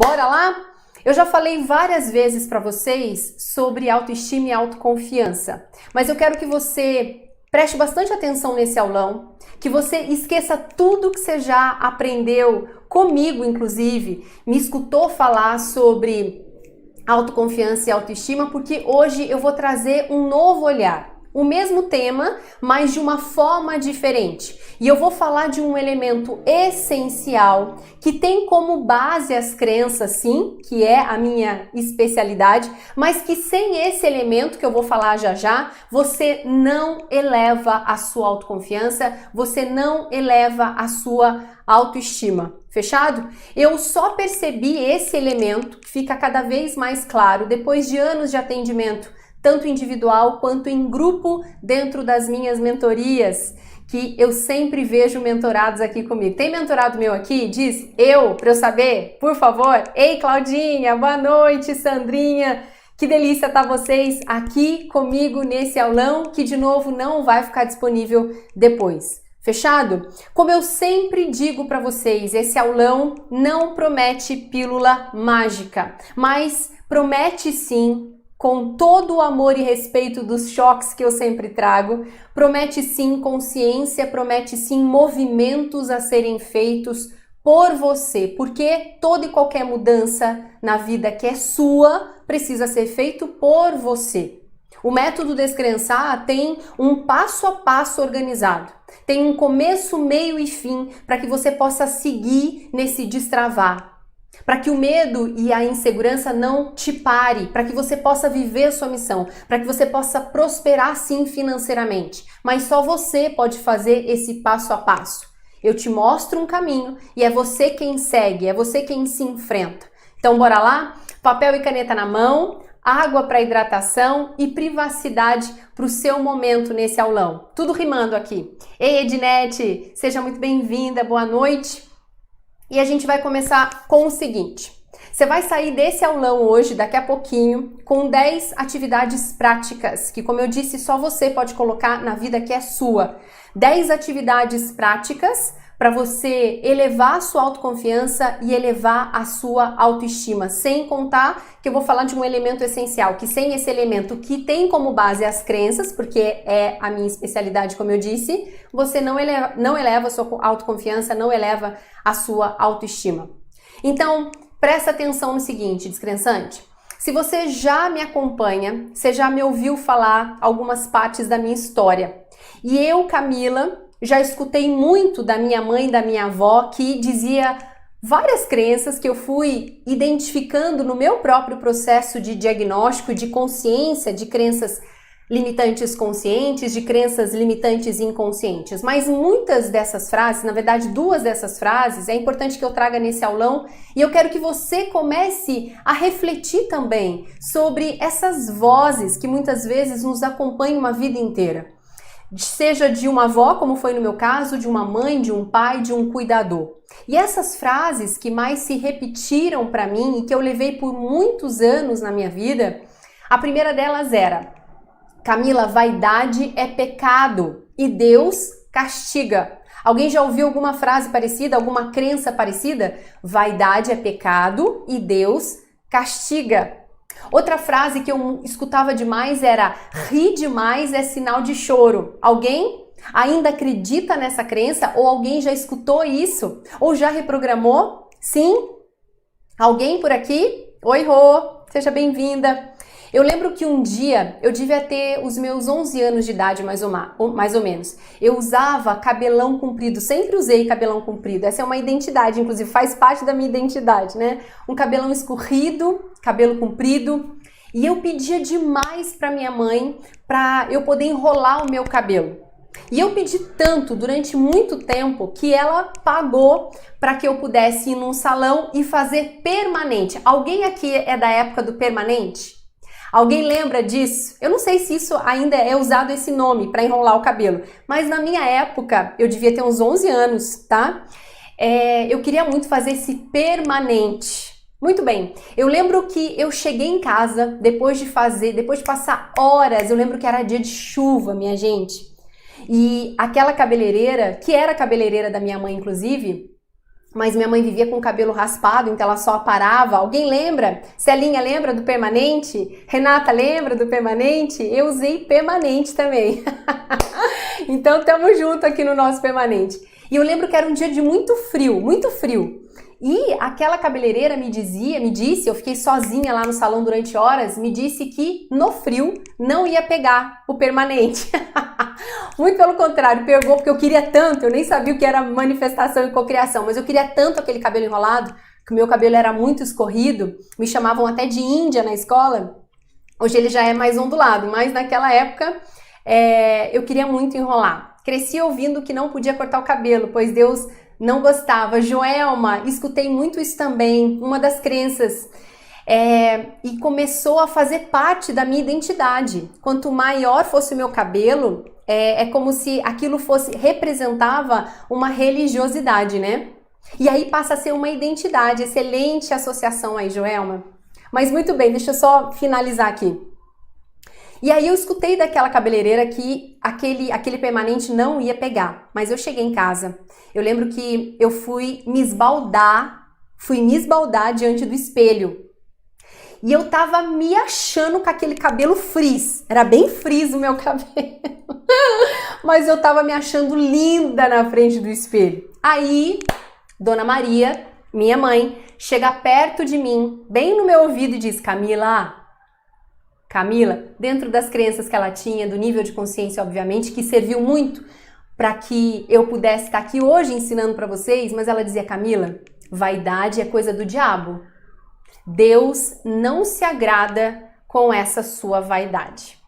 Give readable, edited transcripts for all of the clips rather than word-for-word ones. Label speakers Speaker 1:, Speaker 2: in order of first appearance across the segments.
Speaker 1: Bora lá? Eu já falei várias vezes para vocês sobre autoestima e autoconfiança, mas eu quero que você preste bastante atenção nesse aulão, que você esqueça tudo que você já aprendeu comigo, inclusive, me escutou falar sobre autoconfiança e autoestima, porque hoje eu vou trazer um novo olhar. O mesmo tema, mas de uma forma diferente. E eu vou falar de um elemento essencial que tem como base as crenças, sim, que é a minha especialidade, mas que sem esse elemento que eu vou falar já já, você não eleva a sua autoconfiança, você não eleva a sua autoestima. Fechado? Eu só percebi esse elemento, que fica cada vez mais claro depois de anos de atendimento, tanto individual quanto em grupo dentro das minhas mentorias, que eu sempre vejo mentorados aqui comigo. Tem mentorado meu aqui? Diz eu, para eu saber, por favor. Ei, Claudinha, boa noite, Sandrinha. Que delícia estar vocês aqui comigo nesse aulão, que de novo não vai ficar disponível depois. Fechado? Como eu sempre digo para vocês, esse aulão não promete pílula mágica, mas promete sim, com todo o amor e respeito dos choques que eu sempre trago, promete sim consciência, promete sim movimentos a serem feitos por você, porque toda e qualquer mudança na vida que é sua precisa ser feito por você. O método Descrençar tem um passo a passo organizado, tem um começo, meio e fim para que você possa seguir nesse destravar. Para que o medo e a insegurança não te pare, para que você possa viver a sua missão, para que você possa prosperar sim financeiramente. Mas só você pode fazer esse passo a passo. Eu te mostro um caminho e é você quem segue, é você quem se enfrenta. Então bora lá? Papel e caneta na mão, água para hidratação e privacidade para o seu momento nesse aulão. Tudo rimando aqui. Ei, Ednete, seja muito bem-vinda, boa noite. E a gente vai começar com o seguinte. Você vai sair desse aulão hoje, daqui a pouquinho, com 10 atividades práticas, que como eu disse, só você pode colocar na vida que é sua. 10 atividades práticas para você elevar a sua autoconfiança e elevar a sua autoestima. Sem contar que eu vou falar de um elemento essencial, que sem esse elemento que tem como base as crenças, porque é a minha especialidade, como eu disse, você não eleva a sua autoconfiança, não eleva a sua autoestima. Então, presta atenção no seguinte, descrençante. Se você já me acompanha, você já me ouviu falar algumas partes da minha história. E eu, Camila, já escutei muito da minha mãe e da minha avó que dizia várias crenças que eu fui identificando no meu próprio processo de diagnóstico, de consciência, de crenças limitantes conscientes, de crenças limitantes inconscientes. Mas muitas dessas frases, na verdade duas dessas frases, é importante que eu traga nesse aulão e eu quero que você comece a refletir também sobre essas vozes que muitas vezes nos acompanham uma vida inteira. Seja de uma avó, como foi no meu caso, de uma mãe, de um pai, de um cuidador. E essas frases que mais se repetiram para mim e que eu levei por muitos anos na minha vida, a primeira delas era: Camila, vaidade é pecado e Deus castiga. Alguém já ouviu alguma frase parecida, alguma crença parecida? Vaidade é pecado e Deus castiga. Outra frase que eu escutava demais era: rir demais é sinal de choro. Alguém ainda acredita nessa crença? Ou alguém já escutou isso? Ou já reprogramou? Sim? Alguém por aqui? Oi, Rô! Seja bem-vinda! Eu lembro que um dia eu devia ter os meus 11 anos de idade, mais ou menos. Eu usava cabelão comprido, sempre usei cabelão comprido. Essa é uma identidade, inclusive faz parte da minha identidade, né? Um cabelão escorrido, cabelo comprido. E eu pedia demais para minha mãe para eu poder enrolar o meu cabelo. E eu pedi tanto durante muito tempo que ela pagou para que eu pudesse ir num salão e fazer permanente. Alguém aqui é da época do permanente? Alguém lembra disso? Eu não sei se isso ainda é usado esse nome para enrolar o cabelo, mas na minha época, eu devia ter uns 11 anos, tá? Eu queria muito fazer esse permanente. Muito bem, eu lembro que eu cheguei em casa depois de passar horas, eu lembro que era dia de chuva, minha gente, e aquela cabeleireira, que era a cabeleireira da minha mãe, inclusive, mas minha mãe vivia com o cabelo raspado, então ela só aparava. Alguém lembra? Celinha lembra do permanente? Renata lembra do permanente? Eu usei permanente também. Então estamos juntos aqui no nosso permanente. E eu lembro que era um dia de muito frio, muito frio. E aquela cabeleireira me disse, eu fiquei sozinha lá no salão durante horas, me disse que no frio não ia pegar o permanente. Muito pelo contrário, pegou porque eu queria tanto, eu nem sabia o que era manifestação e cocriação, mas eu queria tanto aquele cabelo enrolado, que o meu cabelo era muito escorrido, me chamavam até de índia na escola. Hoje ele já é mais ondulado, mas naquela época eu queria muito enrolar. Cresci ouvindo que não podia cortar o cabelo, pois Deus não gostava. Joelma, escutei muito isso também, uma das crenças. E começou a fazer parte da minha identidade. Quanto maior fosse o meu cabelo, é como se aquilo representava uma religiosidade, né? E aí passa a ser uma identidade. Excelente associação aí, Joelma. Mas muito bem, deixa eu só finalizar aqui. E aí eu escutei daquela cabeleireira que aquele permanente não ia pegar. Mas eu cheguei em casa. Eu lembro que eu fui me esbaldar diante do espelho. E eu tava me achando com aquele cabelo frizz. Era bem frizz o meu cabelo. Mas eu tava me achando linda na frente do espelho. Aí, Dona Maria, minha mãe, chega perto de mim, bem no meu ouvido e diz: Camila, dentro das crenças que ela tinha, do nível de consciência, obviamente, que serviu muito para que eu pudesse estar aqui hoje ensinando para vocês, mas ela dizia: Camila, vaidade é coisa do diabo. Deus não se agrada com essa sua vaidade.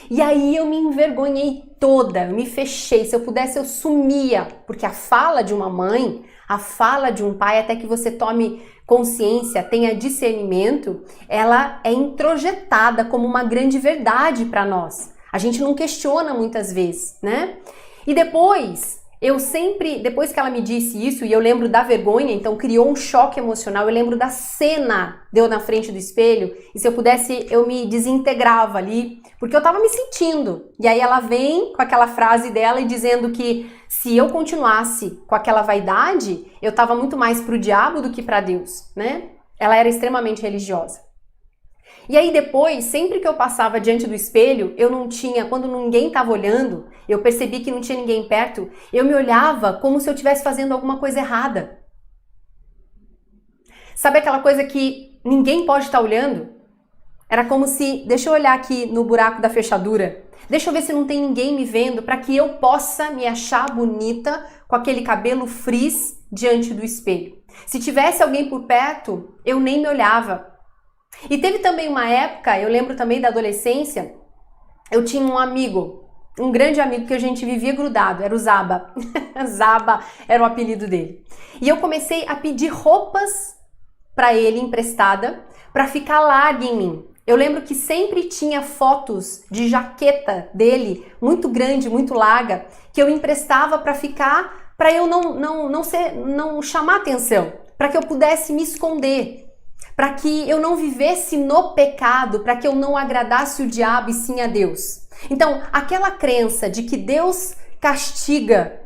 Speaker 1: E aí eu me envergonhei toda, eu me fechei. Se eu pudesse, eu sumia, porque a fala de uma mãe, a fala de um pai, até que você tome consciência, tenha discernimento, ela é introjetada como uma grande verdade para nós. A gente não questiona muitas vezes, né? E depois que ela me disse isso, e eu lembro da vergonha, então criou um choque emocional, eu lembro da cena de eu na frente do espelho, e se eu pudesse, eu me desintegrava ali, porque eu tava me sentindo. E aí ela vem com aquela frase dela e dizendo que se eu continuasse com aquela vaidade, eu tava muito mais pro diabo do que para Deus, né? Ela era extremamente religiosa. E aí depois, sempre que eu passava diante do espelho, quando ninguém estava olhando, eu percebi que não tinha ninguém perto, eu me olhava como se eu estivesse fazendo alguma coisa errada. Sabe aquela coisa que ninguém pode estar olhando? Era como se, deixa eu olhar aqui no buraco da fechadura, deixa eu ver se não tem ninguém me vendo, para que eu possa me achar bonita com aquele cabelo frizz diante do espelho. Se tivesse alguém por perto, eu nem me olhava. E teve também uma época, eu lembro também da adolescência, eu tinha um amigo, um grande amigo que a gente vivia grudado, era o Zaba. Zaba era o apelido dele. E eu comecei a pedir roupas para ele emprestada, para ficar larga em mim. Eu lembro que sempre tinha fotos de jaqueta dele, muito grande, muito larga, que eu emprestava para ficar, para eu não chamar atenção, para que eu pudesse me esconder, para que eu não vivesse no pecado, para que eu não agradasse o diabo e sim a Deus. Então, aquela crença de que Deus castiga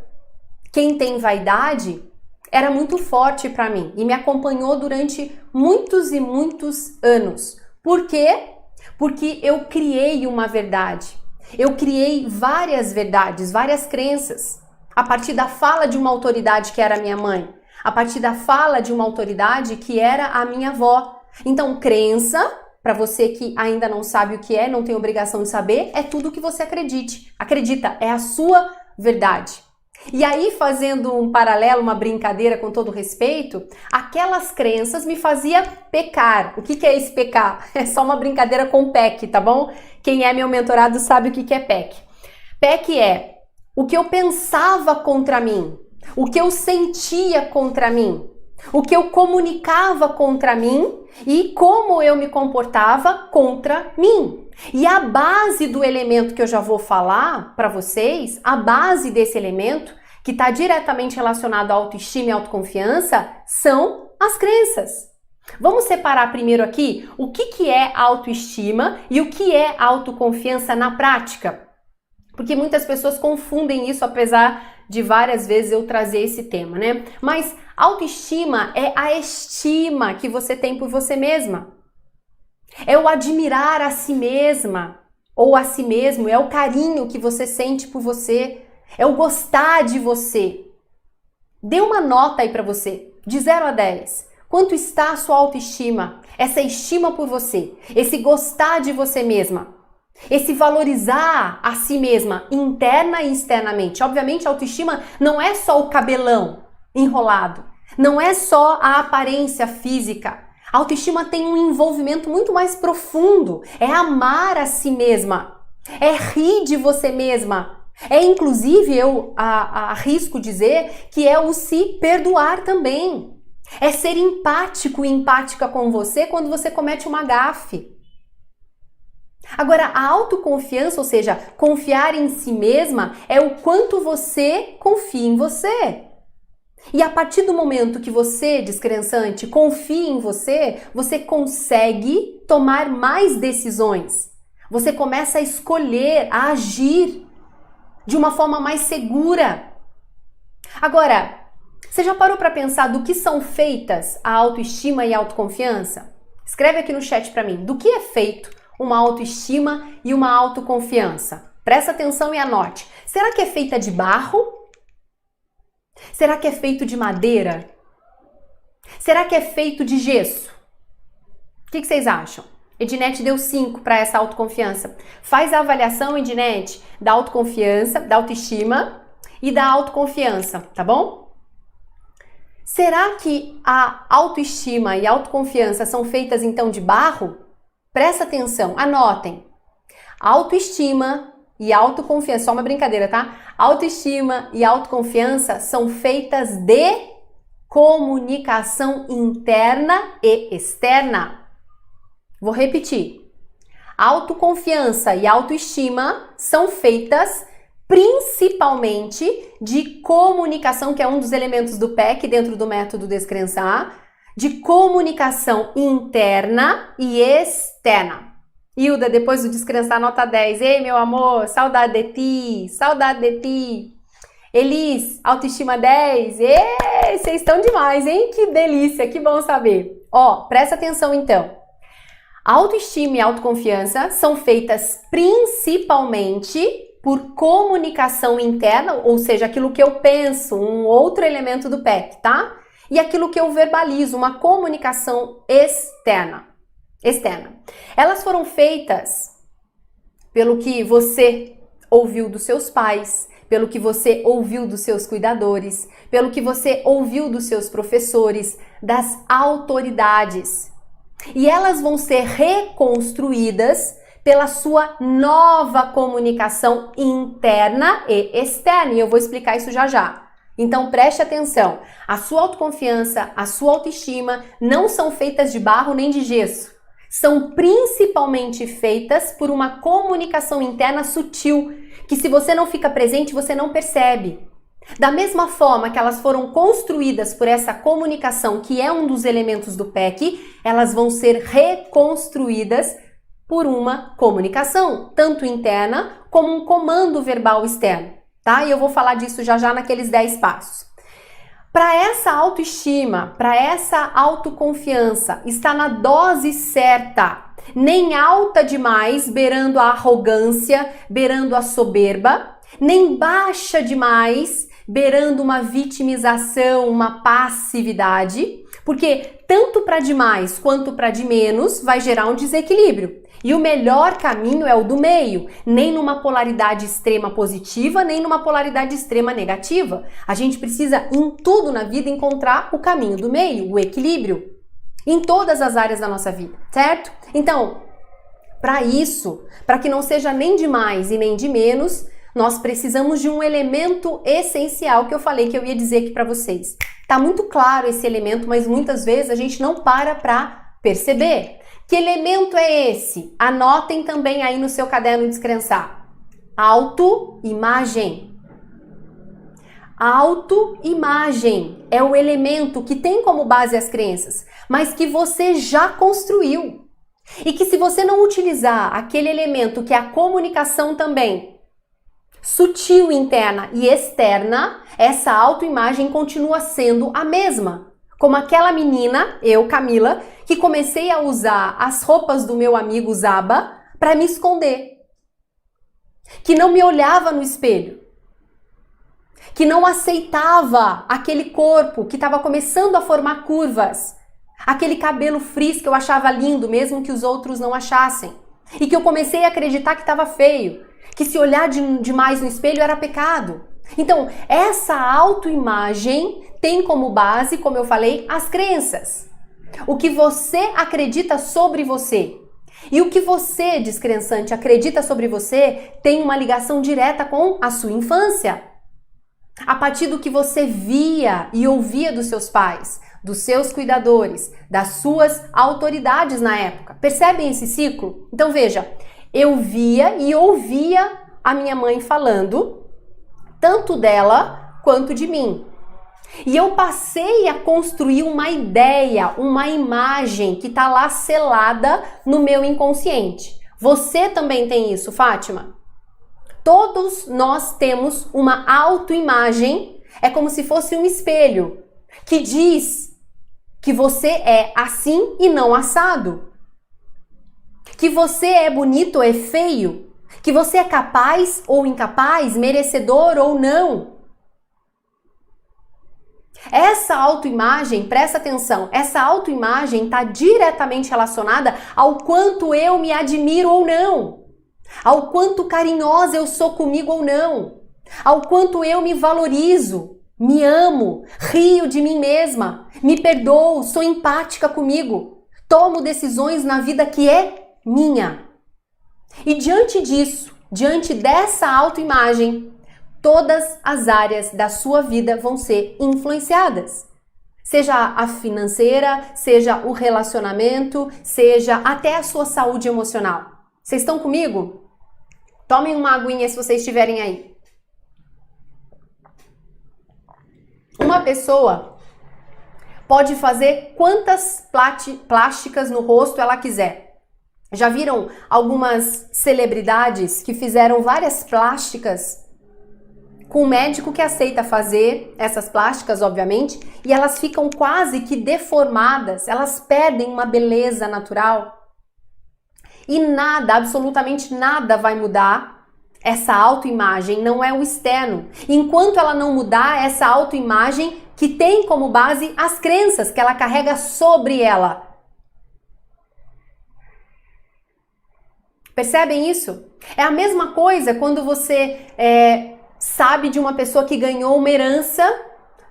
Speaker 1: quem tem vaidade era muito forte para mim e me acompanhou durante muitos e muitos anos. Por quê? Porque eu criei uma verdade. Eu criei várias verdades, várias crenças, a partir da fala de uma autoridade que era minha mãe, a partir da fala de uma autoridade que era a minha avó. Então, crença, para você que ainda não sabe o que é, não tem obrigação de saber, é tudo o que você acredita, é a sua verdade. E aí, fazendo um paralelo, uma brincadeira com todo respeito, aquelas crenças me faziam pecar. O que é esse pecar? É só uma brincadeira com PEC, tá bom? Quem é meu mentorado sabe o que é PEC. PEC é o que eu pensava contra mim, o que eu sentia contra mim, o que eu comunicava contra mim e como eu me comportava contra mim. E a base do elemento que eu já vou falar para vocês, a base desse elemento, que está diretamente relacionado à autoestima e autoconfiança, são as crenças. Vamos separar primeiro aqui o que é autoestima e o que é autoconfiança na prática. Porque muitas pessoas confundem isso, apesar de várias vezes eu trazer esse tema, né? Mas autoestima é a estima que você tem por você mesma. É o admirar a si mesma ou a si mesmo, é o carinho que você sente por você, é o gostar de você. Dê uma nota aí pra você, de 0 a 10. Quanto está a sua autoestima? Essa estima por você, esse gostar de você mesma, esse valorizar a si mesma, interna e externamente. Obviamente, a autoestima não é só o cabelão enrolado, não é só a aparência física. A autoestima tem um envolvimento muito mais profundo, é amar a si mesma, é rir de você mesma. É, inclusive, eu arrisco dizer que é o se perdoar também. É ser empático e empática com você quando você comete uma gafe. Agora, a autoconfiança, ou seja, confiar em si mesma, é o quanto você confia em você. E a partir do momento que você, descrençante, confia em você, você consegue tomar mais decisões. Você começa a escolher, a agir de uma forma mais segura. Agora, você já parou para pensar do que são feitas a autoestima e a autoconfiança? Escreve aqui no chat para mim, do que é feito uma autoestima e uma autoconfiança? Presta atenção e anote. Será que é feita de barro? Será que é feito de madeira? Será que é feito de gesso? O que vocês acham? Edinete deu 5 para essa autoconfiança. Faz a avaliação, Edinete, da autoconfiança, da autoestima e da autoconfiança, tá bom? Será que a autoestima e a autoconfiança são feitas então de barro? Presta atenção, anotem. Autoestima e autoconfiança, só uma brincadeira, tá? Autoestima e autoconfiança são feitas de comunicação interna e externa. Vou repetir. Autoconfiança e autoestima são feitas principalmente de comunicação, que é um dos elementos do PEC dentro do método Descrençar, de comunicação interna e externa. Hilda, depois do Descrençar, nota 10. Ei, meu amor, saudade de ti, saudade de ti. Elis, autoestima 10. Ei, vocês estão demais, hein? Que delícia, que bom saber. Ó, presta atenção então. Autoestima e autoconfiança são feitas principalmente por comunicação interna, ou seja, aquilo que eu penso, um outro elemento do PEC, tá? E aquilo que eu verbalizo, uma comunicação externa. Elas foram feitas pelo que você ouviu dos seus pais, pelo que você ouviu dos seus cuidadores, pelo que você ouviu dos seus professores, das autoridades. E elas vão ser reconstruídas pela sua nova comunicação interna e externa. E eu vou explicar isso já já. Então preste atenção. A sua autoconfiança, a sua autoestima não são feitas de barro nem de gesso. São principalmente feitas por uma comunicação interna sutil, que se você não fica presente, você não percebe. Da mesma forma que elas foram construídas por essa comunicação, que é um dos elementos do PEC, elas vão ser reconstruídas por uma comunicação, tanto interna como um comando verbal externo, tá? E eu vou falar disso já já naqueles 10 passos. Para essa autoestima, para essa autoconfiança, está na dose certa, nem alta demais, beirando a arrogância, beirando a soberba, nem baixa demais, beirando uma vitimização, uma passividade, porque tanto para de mais quanto para de menos vai gerar um desequilíbrio. E o melhor caminho é o do meio, nem numa polaridade extrema positiva, nem numa polaridade extrema negativa. A gente precisa, em tudo na vida, encontrar o caminho do meio, o equilíbrio, em todas as áreas da nossa vida, certo? Então, para isso, para que não seja nem de mais e nem de menos, nós precisamos de um elemento essencial que eu falei que eu ia dizer aqui para vocês. Tá muito claro esse elemento, mas muitas vezes a gente não para perceber. Que elemento é esse? Anotem também aí no seu caderno de Descrençar. Autoimagem. Autoimagem é o elemento que tem como base as crenças, mas que você já construiu. E que se você não utilizar aquele elemento que é a comunicação também, sutil interna e externa, essa autoimagem continua sendo a mesma. Como aquela menina, eu, Camila, que comecei a usar as roupas do meu amigo Zaba para me esconder. Que não me olhava no espelho. Que não aceitava aquele corpo que estava começando a formar curvas. Aquele cabelo frizz que eu achava lindo, mesmo que os outros não achassem. E que eu comecei a acreditar que estava feio. Que se olhar demais no espelho era pecado. Então, essa autoimagem tem como base, como eu falei, as crenças. O que você acredita sobre você. E o que você, descrençante, acredita sobre você tem uma ligação direta com a sua infância. A partir do que você via e ouvia dos seus pais, dos seus cuidadores, das suas autoridades na época. Percebem esse ciclo? Então veja, eu via e ouvia a minha mãe falando, tanto dela quanto de mim. E eu passei a construir uma ideia, uma imagem que está lá selada no meu inconsciente. Você também tem isso, Fátima? Todos nós temos uma autoimagem, é como se fosse um espelho, que diz que você é assim e não assado. Que você é bonito ou é feio. Que você é capaz ou incapaz, merecedor ou não. Essa autoimagem, presta atenção, essa autoimagem está diretamente relacionada ao quanto eu me admiro ou não. Ao quanto carinhosa eu sou comigo ou não. Ao quanto eu me valorizo, me amo, rio de mim mesma, me perdoo, sou empática comigo, tomo decisões na vida que é minha. E diante disso, diante dessa autoimagem, todas as áreas da sua vida vão ser influenciadas. Seja a financeira, seja o relacionamento, seja até a sua saúde emocional. Vocês estão comigo? Tomem uma aguinha se vocês estiverem aí. Uma pessoa pode fazer quantas plásticas no rosto ela quiser. Já viram algumas celebridades que fizeram várias plásticas com um médico que aceita fazer essas plásticas, obviamente, e elas ficam quase que deformadas, elas perdem uma beleza natural. E nada, absolutamente nada vai mudar essa autoimagem, não é o externo. Enquanto ela não mudar essa autoimagem que tem como base as crenças que ela carrega sobre ela. Percebem isso? É a mesma coisa quando você sabe de uma pessoa que ganhou uma herança,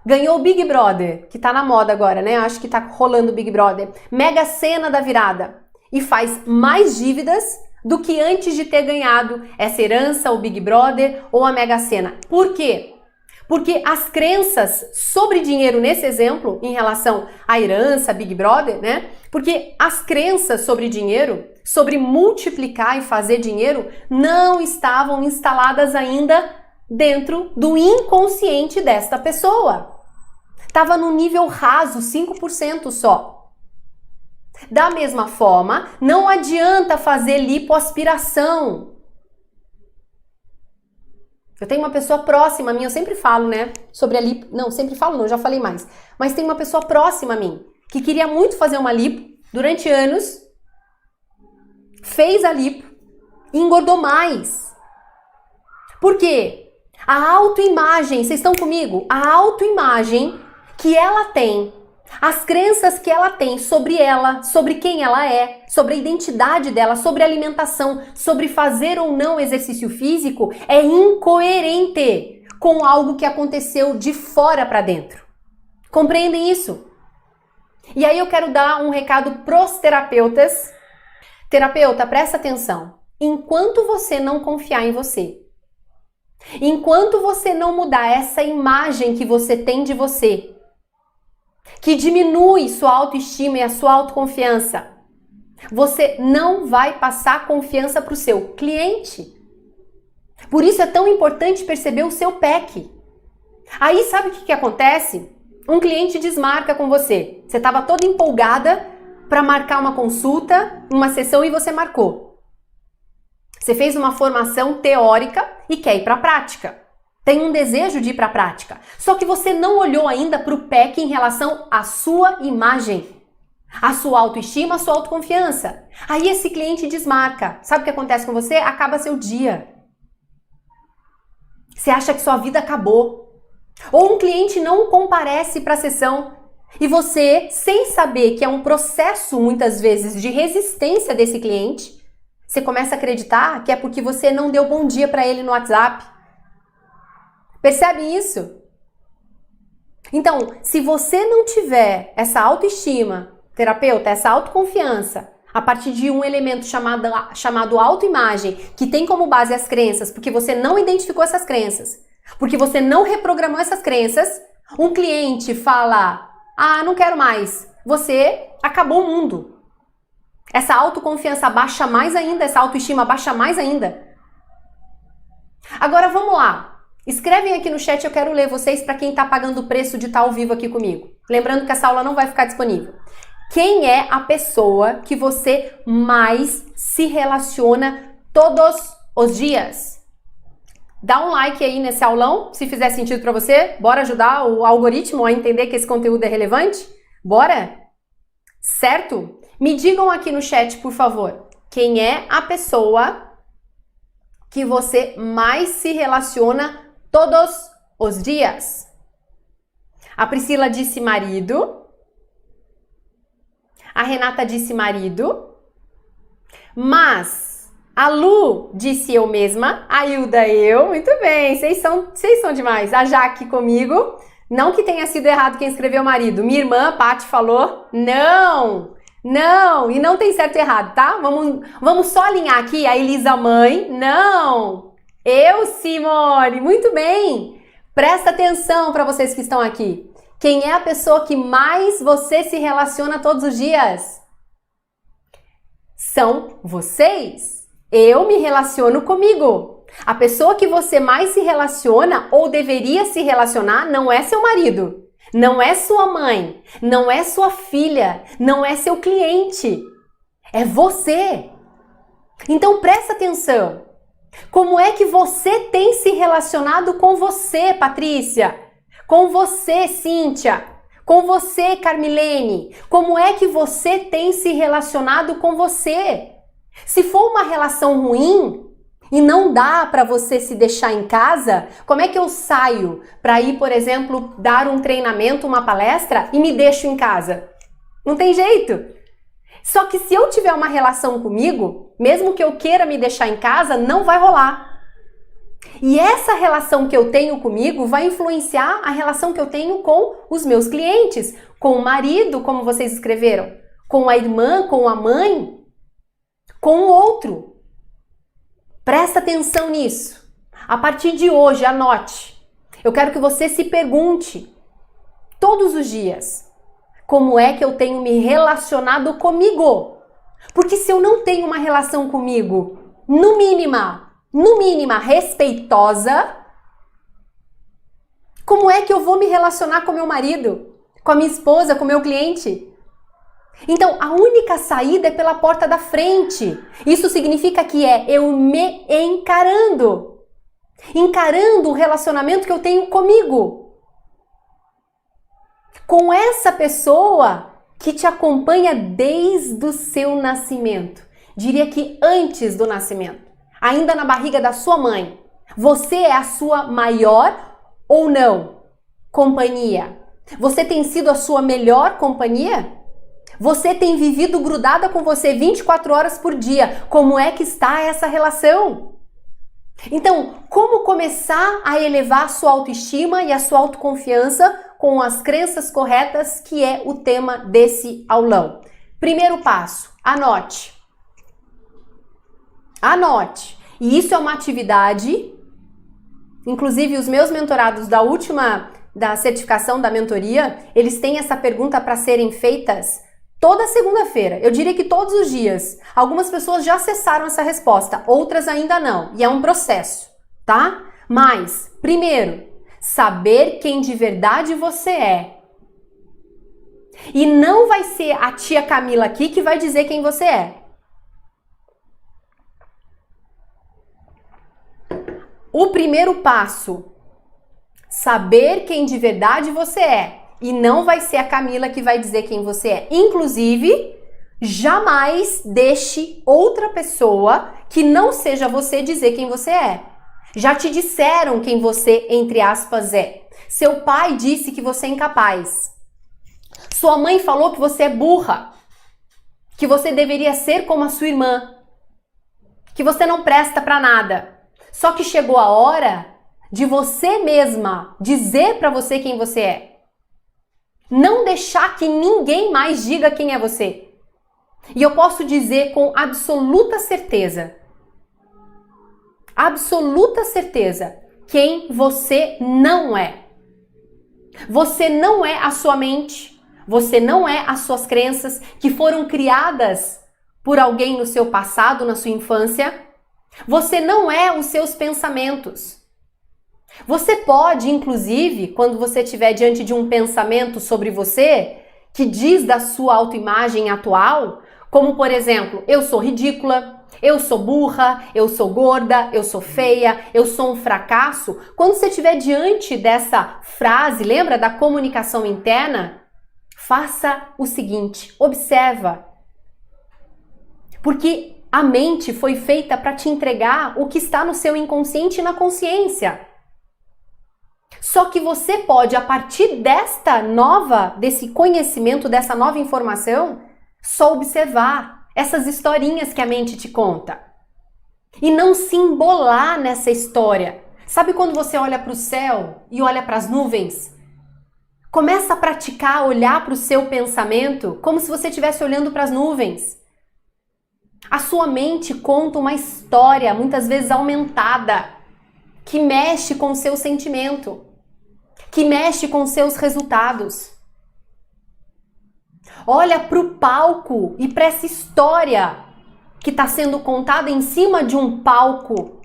Speaker 1: ganhou o Big Brother, que tá na moda agora, né? Acho que tá rolando o Big Brother. Mega Sena da virada. E faz mais dívidas do que antes de ter ganhado essa herança, o Big Brother ou a Mega Sena. Por quê? Porque as crenças sobre dinheiro nesse exemplo, em relação à herança, Big Brother, né? Porque as crenças sobre dinheiro, sobre multiplicar e fazer dinheiro, não estavam instaladas ainda dentro do inconsciente desta pessoa. Estava no nível raso, 5% só. Da mesma forma, não adianta fazer lipoaspiração. Eu tenho uma pessoa próxima a mim, eu sempre falo, né, sobre a lipo... Não, sempre falo não, já falei mais. Mas tem uma pessoa próxima a mim, que queria muito fazer uma lipo durante anos, fez a lipo e engordou mais. Por quê? A autoimagem, vocês estão comigo? A autoimagem que ela tem, as crenças que ela tem sobre ela, sobre quem ela é, sobre a identidade dela, sobre a alimentação, sobre fazer ou não exercício físico, é incoerente com algo que aconteceu de fora para dentro. Compreendem isso? E aí eu quero dar um recado pros terapeutas. Terapeuta, presta atenção. Enquanto você não confiar em você, enquanto você não mudar essa imagem que você tem de você, que diminui sua autoestima e a sua autoconfiança, você não vai passar confiança para o seu cliente. Por isso é tão importante perceber o seu PEC. Aí sabe o que acontece? Um cliente desmarca com você. Você estava toda empolgada para marcar uma consulta, uma sessão e você marcou. Você fez uma formação teórica e quer ir para a prática. Tem um desejo de ir para a prática. Só que você não olhou ainda para o PEC em relação à sua imagem, à sua autoestima, à sua autoconfiança. Aí esse cliente desmarca. Sabe o que acontece com você? Acaba seu dia. Você acha que sua vida acabou. Ou um cliente não comparece para a sessão e você, sem saber que é um processo, muitas vezes, de resistência desse cliente, você começa a acreditar que é porque você não deu bom dia para ele no WhatsApp. Percebe isso? Então, se você não tiver essa autoestima, terapeuta, essa autoconfiança, a partir de um elemento chamado autoimagem, que tem como base as crenças, porque você não identificou essas crenças, porque você não reprogramou essas crenças, um cliente fala, não quero mais, você acabou o mundo. Essa autoconfiança baixa mais ainda, essa autoestima baixa mais ainda. Agora vamos lá. Escrevem aqui no chat, eu quero ler vocês para quem está pagando o preço de estar ao vivo aqui comigo. Lembrando que essa aula não vai ficar disponível. Quem é a pessoa que você mais se relaciona todos os dias? Dá um like aí nesse aulão, se fizer sentido para você. Bora ajudar o algoritmo a entender que esse conteúdo é relevante? Bora? Certo? Me digam aqui no chat, por favor, quem é a pessoa que você mais se relaciona todos os dias? A Priscila disse marido. A Renata disse marido. Mas a Lu disse eu mesma. A Hilda eu. Muito bem, vocês são demais. A Jaque comigo. Não que tenha sido errado quem escreveu marido. Minha irmã, Paty, falou não. Não, e não tem certo e errado, tá? Vamos só alinhar aqui a Elisa mãe. Não. Eu, Simone. Muito bem. Presta atenção para vocês que estão aqui. Quem é a pessoa que mais você se relaciona todos os dias? São vocês. Eu me relaciono comigo. A pessoa que você mais se relaciona ou deveria se relacionar não é seu marido, não é sua mãe, não é sua filha, não é seu cliente. É você. Então presta atenção. Como é que você tem se relacionado com você, Patrícia? Com você, Cíntia? Com você, Carmilene? Como é que você tem se relacionado com você? Se for uma relação ruim e não dá para você se deixar em casa, como é que eu saio para ir, por exemplo, dar um treinamento, uma palestra e me deixo em casa? Não tem jeito. Só que se eu tiver uma relação comigo, mesmo que eu queira me deixar em casa, não vai rolar. E essa relação que eu tenho comigo vai influenciar a relação que eu tenho com os meus clientes, com o marido, como vocês escreveram, com a irmã, com a mãe, com o outro. Presta atenção nisso. A partir de hoje, anote. Eu quero que você se pergunte todos os dias como é que eu tenho me relacionado comigo. Porque se eu não tenho uma relação comigo, no mínima respeitosa, como é que eu vou me relacionar com meu marido, com a minha esposa, com o meu cliente? Então, a única saída é pela porta da frente. Isso significa que eu me encarando o relacionamento que eu tenho comigo, com essa pessoa que te acompanha desde o seu nascimento. Diria que antes do nascimento, ainda na barriga da sua mãe. Você é a sua maior ou não companhia? Você tem sido a sua melhor companhia? Você tem vivido grudada com você 24 horas por dia. Como é que está essa relação? Então, como começar a elevar a sua autoestima e a sua autoconfiança com as crenças corretas, que é o tema desse aulão? Primeiro passo, anote. Anote. E isso é uma atividade, inclusive os meus mentorados da certificação da mentoria, eles têm essa pergunta para serem feitas toda segunda-feira. Eu diria que todos os dias. Algumas pessoas já acessaram essa resposta, outras ainda não. E é um processo, tá? Mas, primeiro, saber quem de verdade você é. E não vai ser a tia Camila aqui que vai dizer quem você é. O primeiro passo, saber quem de verdade você é. E não vai ser a Camila que vai dizer quem você é. Inclusive, jamais deixe outra pessoa que não seja você dizer quem você é. Já te disseram quem você, entre aspas, é. Seu pai disse que você é incapaz. Sua mãe falou que você é burra. Que você deveria ser como a sua irmã. Que você não presta pra nada. Só que chegou a hora de você mesma dizer pra você quem você é. Não deixar que ninguém mais diga quem é você. E eu posso dizer com absoluta certeza, quem você não é. Você não é a sua mente, você não é as suas crenças que foram criadas por alguém no seu passado, na sua infância. Você não é os seus pensamentos. Você pode, inclusive, quando você estiver diante de um pensamento sobre você, que diz da sua autoimagem atual, como por exemplo, eu sou ridícula, eu sou burra, eu sou gorda, eu sou feia, eu sou um fracasso. Quando você estiver diante dessa frase, lembra da comunicação interna? Faça o seguinte, observa. Porque a mente foi feita para te entregar o que está no seu inconsciente e na consciência. Só que você pode, a partir desse conhecimento, dessa nova informação, só observar essas historinhas que a mente te conta. E não se embolar nessa história. Sabe quando você olha para o céu e olha para as nuvens? Começa a praticar olhar para o seu pensamento como se você estivesse olhando para as nuvens. A sua mente conta uma história, muitas vezes aumentada, que mexe com o seu sentimento, que mexe com os seus resultados. Olha para o palco e para essa história que está sendo contada em cima de um palco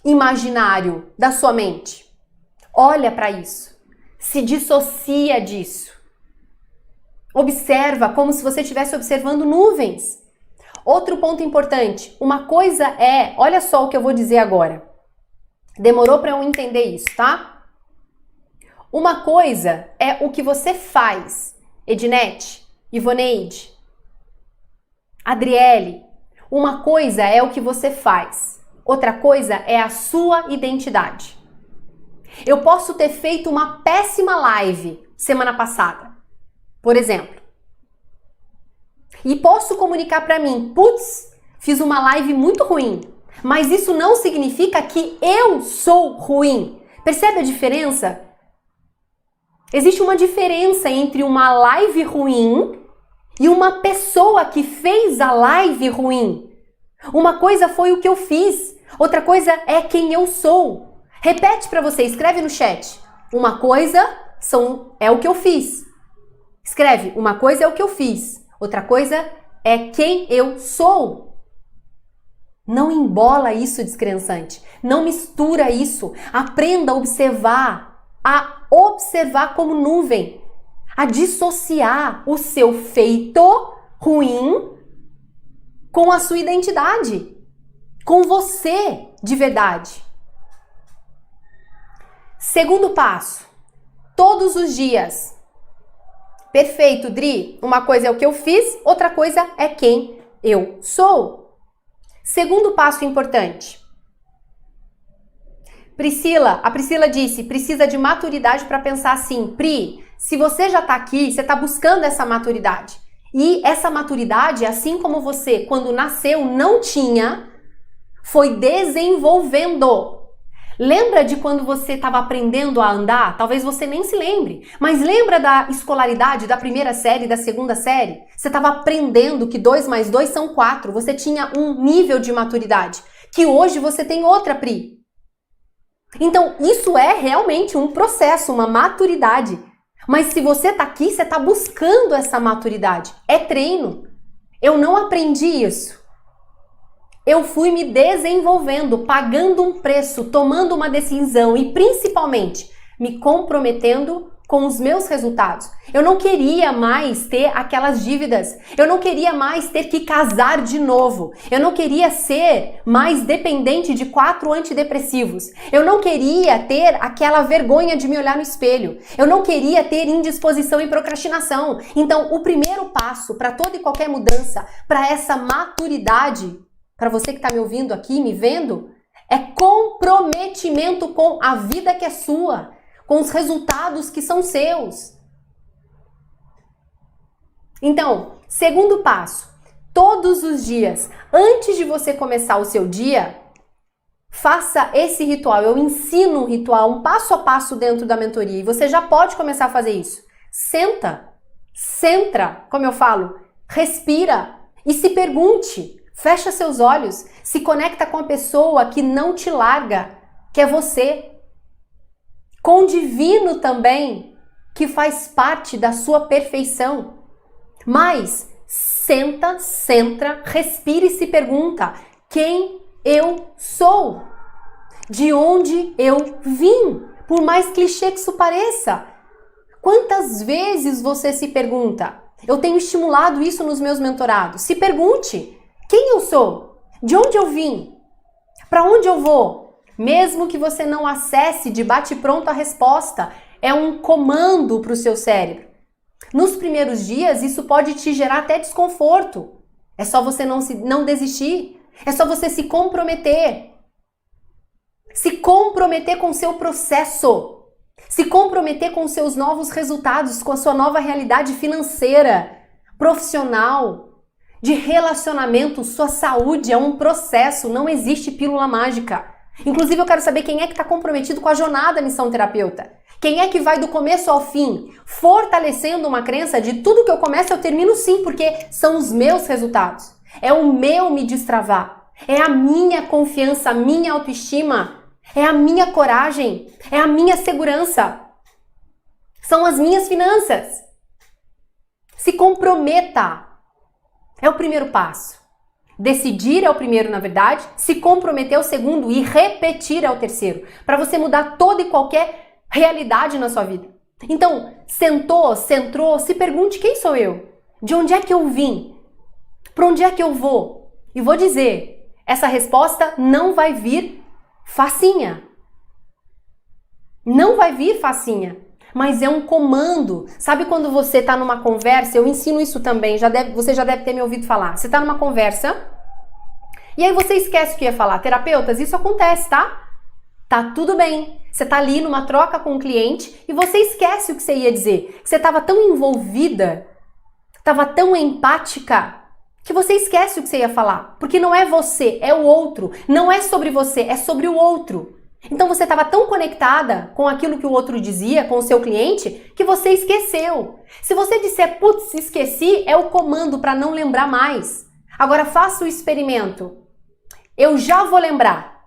Speaker 1: imaginário da sua mente. Olha para isso. Se dissocia disso. Observa como se você estivesse observando nuvens. Outro ponto importante. Uma coisa é, olha só o que eu vou dizer agora. Demorou para eu entender isso, tá? Uma coisa é o que você faz. Ednete, Ivoneide, Adriele. Uma coisa é o que você faz. Outra coisa é a sua identidade. Eu posso ter feito uma péssima live semana passada, por exemplo. E posso comunicar para mim, putz, fiz uma live muito ruim. Mas isso não significa que eu sou ruim. Percebe a diferença? Existe uma diferença entre uma live ruim e uma pessoa que fez a live ruim. Uma coisa foi o que eu fiz, outra coisa é quem eu sou. Repete para você, escreve no chat. Uma coisa é o que eu fiz. Escreve, uma coisa é o que eu fiz, outra coisa é quem eu sou. Não embola isso, descrençante. Não mistura isso. Aprenda a observar como nuvem, a dissociar o seu feito ruim com a sua identidade, com você de verdade. Segundo passo, todos os dias. Perfeito, Dri. Uma coisa é o que eu fiz, outra coisa é quem eu sou. Segundo passo importante. A Priscila disse, precisa de maturidade para pensar assim. Pri, se você já está aqui, você está buscando essa maturidade. E essa maturidade, assim como você, quando nasceu, não tinha, foi desenvolvendo. Lembra de quando você estava aprendendo a andar? Talvez você nem se lembre, mas lembra da escolaridade, da primeira série, da segunda série? Você estava aprendendo que 2 mais 2 são 4. Você tinha um nível de maturidade, que hoje você tem outra, Pri. Então, isso é realmente um processo, uma maturidade. Mas se você está aqui, você está buscando essa maturidade. É treino. Eu não aprendi isso. Eu fui me desenvolvendo, pagando um preço, tomando uma decisão e principalmente me comprometendo com os meus resultados. Eu não queria mais ter aquelas dívidas. Eu não queria mais ter que casar de novo. Eu não queria ser mais dependente de 4 antidepressivos. Eu não queria ter aquela vergonha de me olhar no espelho. Eu não queria ter indisposição e procrastinação. Então, o primeiro passo para toda e qualquer mudança, para essa maturidade, para você que está me ouvindo aqui, me vendo, é comprometimento com a vida que é sua, com os resultados que são seus. Então, segundo passo, todos os dias, antes de você começar o seu dia, faça esse ritual. Eu ensino um ritual, um passo a passo dentro da mentoria, e você já pode começar a fazer isso. Centra, como eu falo, respira e se pergunte, fecha seus olhos, se conecta com a pessoa que não te larga, que é você. Com o divino também, que faz parte da sua perfeição. Mas centra, respira e se pergunta: quem eu sou? De onde eu vim? Por mais clichê que isso pareça. Quantas vezes você se pergunta? Eu tenho estimulado isso nos meus mentorados. Se pergunte: quem eu sou? De onde eu vim? Para onde eu vou? Mesmo que você não acesse de bate-pronto a resposta, é um comando para o seu cérebro. Nos primeiros dias, isso pode te gerar até desconforto. É só você não desistir. É só você se comprometer. Se comprometer com o seu processo. Se comprometer com os seus novos resultados, com a sua nova realidade financeira, profissional, de relacionamento. Sua saúde é um processo, não existe pílula mágica. Inclusive, eu quero saber quem é que está comprometido com a jornada Missão Terapeuta. Quem é que vai do começo ao fim, fortalecendo uma crença de tudo que eu começo eu termino sim, porque são os meus resultados. É o meu me destravar. É a minha confiança, a minha autoestima. É a minha coragem. É a minha segurança. São as minhas finanças. Se comprometa. É o primeiro passo. Decidir é o primeiro, na verdade, se comprometer é o segundo e repetir é o terceiro, para você mudar toda e qualquer realidade na sua vida. Então, centrou, se pergunte: quem sou eu? De onde é que eu vim? Para onde é que eu vou? E vou dizer, essa resposta não vai vir facinha. Não vai vir facinha. Mas é um comando. Sabe quando você está numa conversa? Eu ensino isso também, você já deve ter me ouvido falar. Você está numa conversa e aí você esquece o que ia falar. Terapeutas, isso acontece, tá? Tá tudo bem. Você está ali numa troca com um cliente e você esquece o que você ia dizer. Você estava tão envolvida, estava tão empática, que você esquece o que você ia falar. Porque não é você, é o outro. Não é sobre você, é sobre o outro. Então você estava tão conectada com aquilo que o outro dizia, com o seu cliente, que você esqueceu. Se você disser, putz, esqueci, é o comando para não lembrar mais. Agora faça o experimento. Eu já vou lembrar.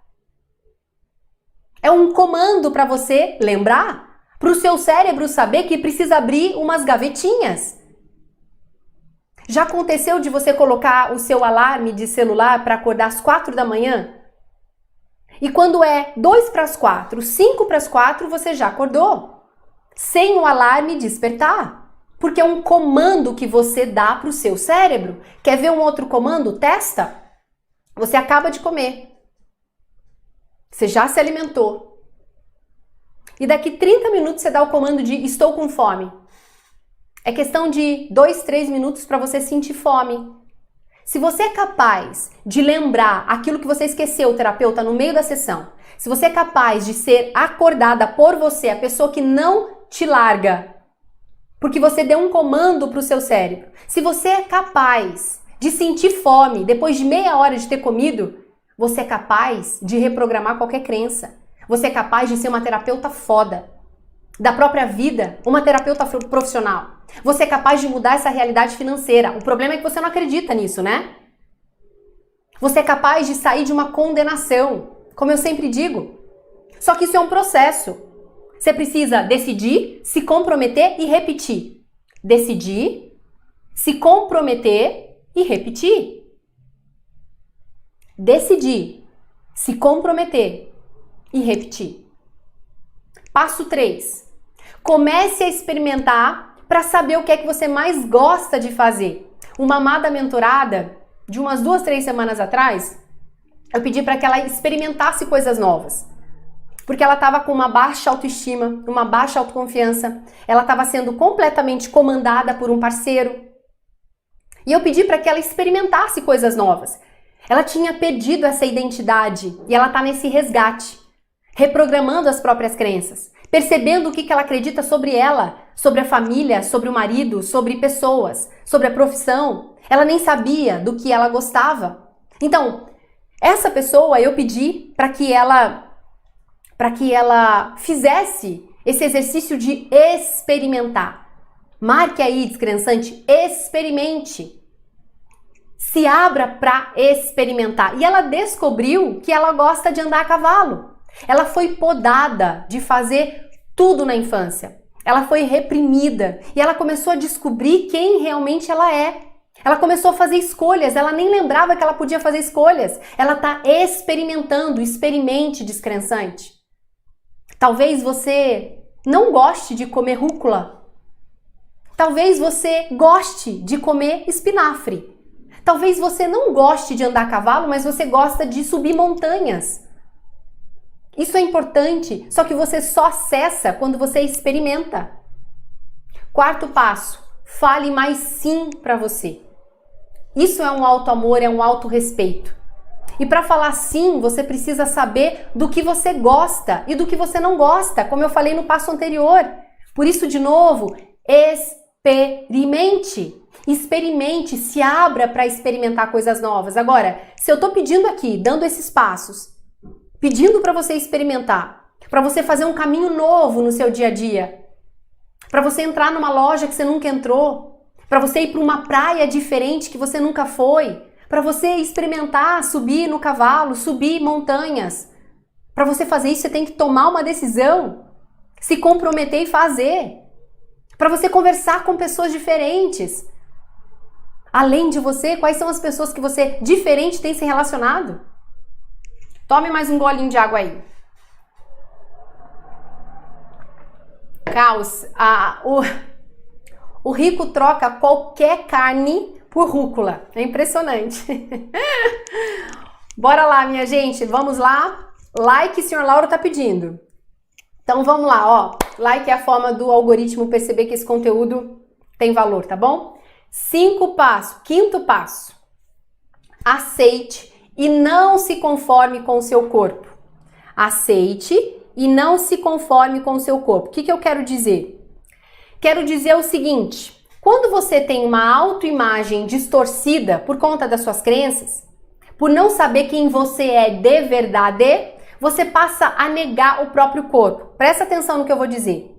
Speaker 1: É um comando para você lembrar, para o seu cérebro saber que precisa abrir umas gavetinhas. Já aconteceu de você colocar o seu alarme de celular para acordar às 4 da manhã? E quando é 2 para as 4, 5 para as 4, você já acordou. Sem o alarme despertar. Porque é um comando que você dá para o seu cérebro. Quer ver um outro comando? Testa. Você acaba de comer. Você já se alimentou. E daqui 30 minutos você dá o comando de estou com fome. É questão de 2, 3 minutos para você sentir fome. Se você é capaz de lembrar aquilo que você esqueceu, terapeuta, no meio da sessão, se você é capaz de ser acordada por você, a pessoa que não te larga, porque você deu um comando para o seu cérebro, se você é capaz de sentir fome depois de meia hora de ter comido, você é capaz de reprogramar qualquer crença. Você é capaz de ser uma terapeuta foda. Da própria vida, uma terapeuta profissional. Você é capaz de mudar essa realidade financeira. O problema é que você não acredita nisso, né? Você é capaz de sair de uma condenação, como eu sempre digo. Só que isso é um processo. Você precisa decidir, se comprometer e repetir. Decidir, se comprometer e repetir. Decidir, se comprometer e repetir. Passo 3. Comece a experimentar para saber o que é que você mais gosta de fazer. Uma amada mentorada, de umas 2, 3 semanas atrás, eu pedi para que ela experimentasse coisas novas. Porque ela estava com uma baixa autoestima, uma baixa autoconfiança, ela estava sendo completamente comandada por um parceiro. E eu pedi para que ela experimentasse coisas novas. Ela tinha perdido essa identidade e ela está nesse resgate, reprogramando as próprias crenças, percebendo o que ela acredita sobre ela, sobre a família, sobre o marido, sobre pessoas, sobre a profissão. Ela nem sabia do que ela gostava. Então, essa pessoa eu pedi para que ela fizesse esse exercício de experimentar. Marque aí, descrençante, experimente. Se abra para experimentar. E ela descobriu que ela gosta de andar a cavalo. Ela foi podada de fazer tudo na infância. Ela foi reprimida e ela começou a descobrir quem realmente ela é. Ela começou a fazer escolhas, ela nem lembrava que ela podia fazer escolhas. Ela está experimentando, experimente, descrençante. Talvez você não goste de comer rúcula. Talvez você goste de comer espinafre. Talvez você não goste de andar a cavalo, mas você gosta de subir montanhas. Isso é importante, só que você só acessa quando você experimenta. 4º passo, fale mais sim para você. Isso é um auto-amor, é um auto-respeito. E para falar sim, você precisa saber do que você gosta e do que você não gosta, como eu falei no passo anterior. Por isso, de novo, experimente. Experimente, se abra para experimentar coisas novas. Agora, se eu estou pedindo aqui, dando esses passos, pedindo para você experimentar, para você fazer um caminho novo no seu dia a dia, para você entrar numa loja que você nunca entrou, para você ir para uma praia diferente que você nunca foi, para você experimentar subir no cavalo, subir montanhas. Para você fazer isso, você tem que tomar uma decisão, se comprometer e fazer. Para você conversar com pessoas diferentes. Além de você, quais são as pessoas que você diferente tem se relacionado? Tome mais um golinho de água aí. Caos, o rico troca qualquer carne por rúcula. É impressionante. Bora lá, minha gente. Vamos lá. Like, o senhor Lauro tá pedindo. Então vamos lá, ó. Like é a forma do algoritmo perceber que esse conteúdo tem valor, tá bom? 5º passo. Aceite e não se conforme com o seu corpo. Aceite e não se conforme com o seu corpo. O que eu quero dizer? Quero dizer o seguinte: quando você tem uma autoimagem distorcida por conta das suas crenças, por não saber quem você é de verdade, você passa a negar o próprio corpo. Presta atenção no que eu vou dizer.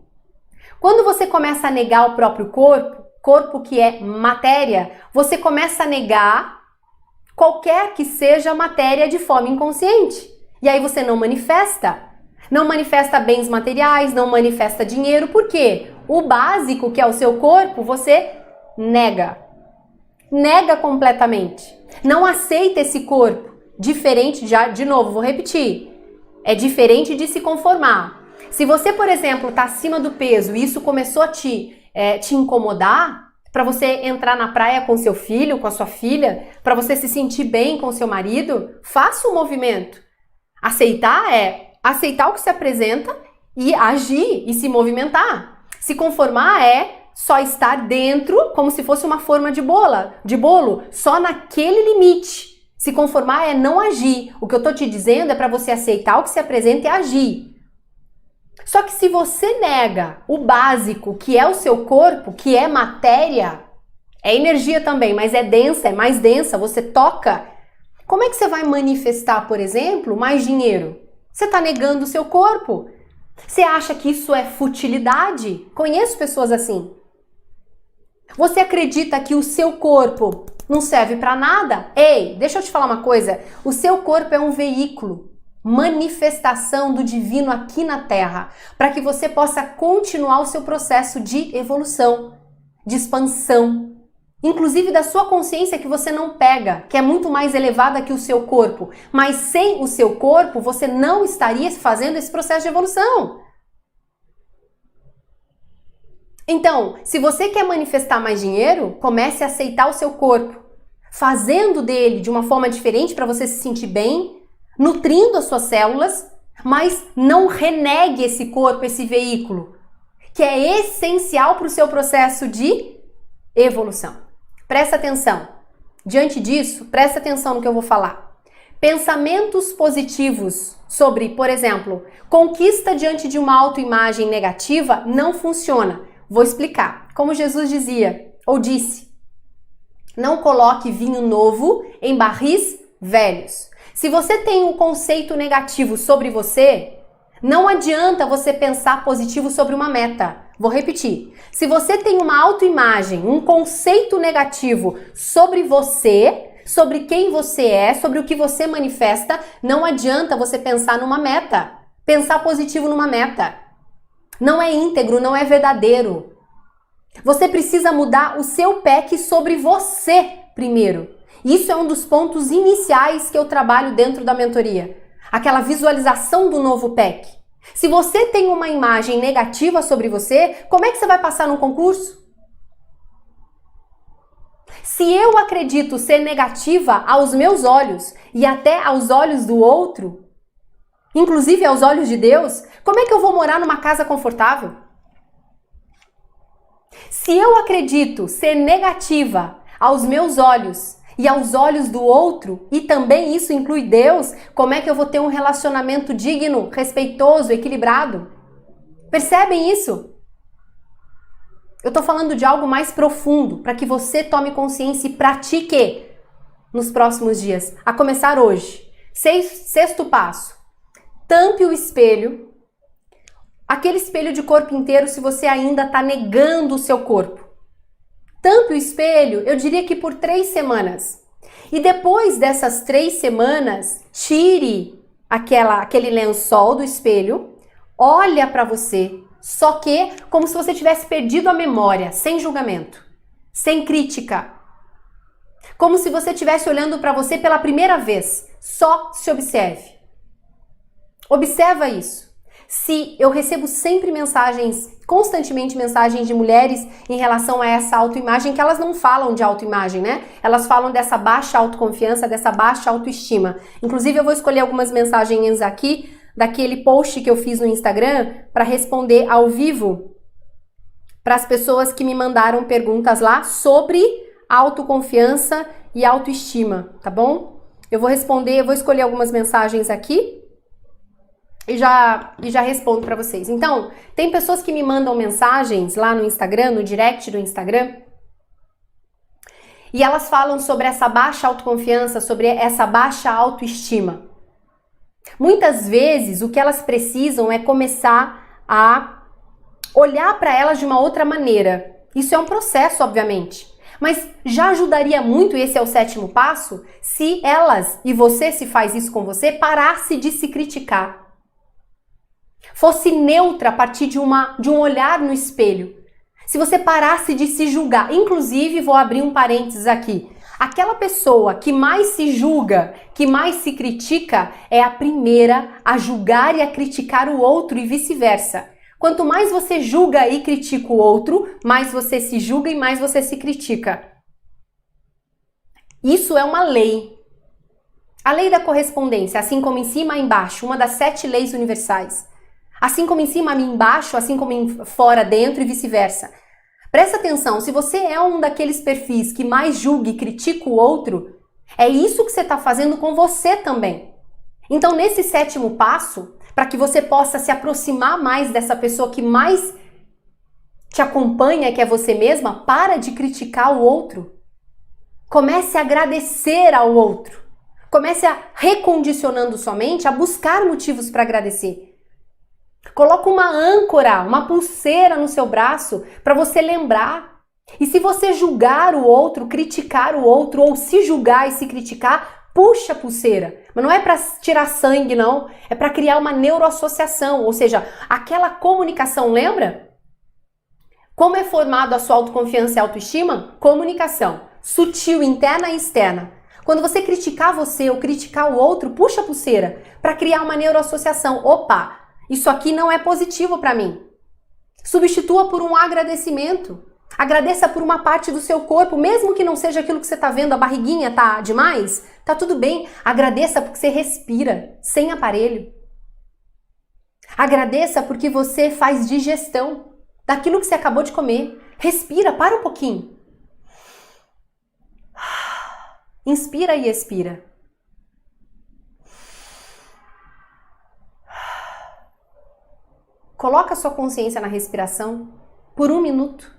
Speaker 1: Quando você começa a negar o próprio corpo que é matéria, você começa a negar qualquer que seja matéria de forma inconsciente. E aí você não manifesta. Não manifesta bens materiais, não manifesta dinheiro. Por quê? O básico, que é o seu corpo, você nega. Nega completamente. Não aceita esse corpo. Diferente, de novo, vou repetir. É diferente de se conformar. Se você, por exemplo, está acima do peso e isso começou a te incomodar, para você entrar na praia com seu filho, com a sua filha, para você se sentir bem com seu marido, faça o movimento. Aceitar é aceitar o que se apresenta e agir e se movimentar. Se conformar é só estar dentro, como se fosse uma forma de bolo, só naquele limite. Se conformar é não agir. O que eu tô te dizendo é para você aceitar o que se apresenta e agir. Só que se você nega o básico, que é o seu corpo, que é matéria, é energia também, mas é densa, é mais densa, você toca. Como é que você vai manifestar, por exemplo, mais dinheiro? Você está negando o seu corpo. Você acha que isso é futilidade? Conheço pessoas assim. Você acredita que o seu corpo não serve para nada? Ei, deixa eu te falar uma coisa. O seu corpo é um veículo, manifestação do divino aqui na Terra, para que você possa continuar o seu processo de evolução, de expansão, inclusive da sua consciência que você não pega, que é muito mais elevada que o seu corpo. Mas sem o seu corpo, você não estaria fazendo esse processo de evolução. Então, se você quer manifestar mais dinheiro, comece a aceitar o seu corpo, fazendo dele de uma forma diferente para você se sentir bem, nutrindo as suas células, mas não renegue esse corpo, esse veículo, que é essencial para o seu processo de evolução. Presta atenção. Diante disso, presta atenção no que eu vou falar. Pensamentos positivos sobre, por exemplo, conquista diante de uma autoimagem negativa não funciona. Vou explicar. Como Jesus dizia, ou disse, não coloque vinho novo em barris velhos. Se você tem um conceito negativo sobre você, não adianta você pensar positivo sobre uma meta. Vou repetir. Se você tem uma autoimagem, um conceito negativo sobre você, sobre quem você é, sobre o que você manifesta, não adianta você pensar numa meta. Pensar positivo numa meta. Não é íntegro, não é verdadeiro. Você precisa mudar o seu PEC sobre você primeiro. Isso é um dos pontos iniciais que eu trabalho dentro da mentoria. Aquela visualização do novo PEC. Se você tem uma imagem negativa sobre você, como é que você vai passar num concurso? Se eu acredito ser negativa aos meus olhos e até aos olhos do outro, inclusive aos olhos de Deus, como é que eu vou morar numa casa confortável? Se eu acredito ser negativa aos meus olhos e aos olhos do outro, e também isso inclui Deus, como é que eu vou ter um relacionamento digno, respeitoso, equilibrado? Percebem isso? Eu tô falando de algo mais profundo, para que você tome consciência e pratique nos próximos dias, a começar hoje. Sexto passo. Tampe o espelho, aquele espelho de corpo inteiro, se você ainda está negando o seu corpo. Tampe o espelho, eu diria que por 3 semanas. E depois dessas 3 semanas, tire aquele lençol do espelho, olha para você, só que como se você tivesse perdido a memória, sem julgamento, sem crítica. Como se você estivesse olhando para você pela primeira vez. Só se observe. Observa isso. Se eu recebo sempre constantemente mensagens de mulheres em relação a essa autoimagem, que elas não falam de autoimagem, né? Elas falam dessa baixa autoconfiança, dessa baixa autoestima. Inclusive, eu vou escolher algumas mensagens aqui, daquele post que eu fiz no Instagram, para responder ao vivo para as pessoas que me mandaram perguntas lá sobre autoconfiança e autoestima, tá bom? Eu vou responder, eu vou escolher algumas mensagens aqui e já respondo para vocês. Então, tem pessoas que me mandam mensagens lá no Instagram, no direct do Instagram, e elas falam sobre essa baixa autoconfiança, sobre essa baixa autoestima. Muitas vezes, o que elas precisam é começar a olhar para elas de uma outra maneira. Isso é um processo, obviamente. Mas já ajudaria muito, esse é o 7º passo, se elas, e você se faz isso com você, parasse de se criticar. Fosse neutra a partir de um olhar no espelho. Se você parasse de se julgar, inclusive vou abrir um parênteses aqui, aquela pessoa que mais se julga, que mais se critica, é a primeira a julgar e a criticar o outro e vice-versa. Quanto mais você julga e critica o outro, mais você se julga e mais você se critica. Isso é uma lei. A lei da correspondência, assim como em cima e embaixo, uma das 7 leis universais. Assim como em cima e embaixo, assim como fora, dentro e vice-versa. Presta atenção, se você é um daqueles perfis que mais julga e critica o outro, é isso que você está fazendo com você também. Então, nesse 7º passo, para que você possa se aproximar mais dessa pessoa que mais te acompanha, que é você mesma, para de criticar o outro. Comece a agradecer ao outro. Comece a, recondicionando sua mente, a buscar motivos para agradecer. Coloca uma âncora, uma pulseira no seu braço para você lembrar. E se você julgar o outro, criticar o outro, ou se julgar e se criticar, puxa a pulseira. Mas não é para tirar sangue, não. É para criar uma neuroassociação, ou seja, aquela comunicação, lembra? Como é formado a sua autoconfiança e autoestima? Comunicação. Sutil, interna e externa. Quando você criticar você ou criticar o outro, puxa a pulseira para criar uma neuroassociação. Opa! Isso aqui não é positivo para mim. Substitua por um agradecimento. Agradeça por uma parte do seu corpo, mesmo que não seja aquilo que você está vendo, a barriguinha tá demais, tá tudo bem. Agradeça porque você respira sem aparelho. Agradeça porque você faz digestão daquilo que você acabou de comer. Respira, para um pouquinho. Inspira e expira. Coloca sua consciência na respiração por 1 minuto.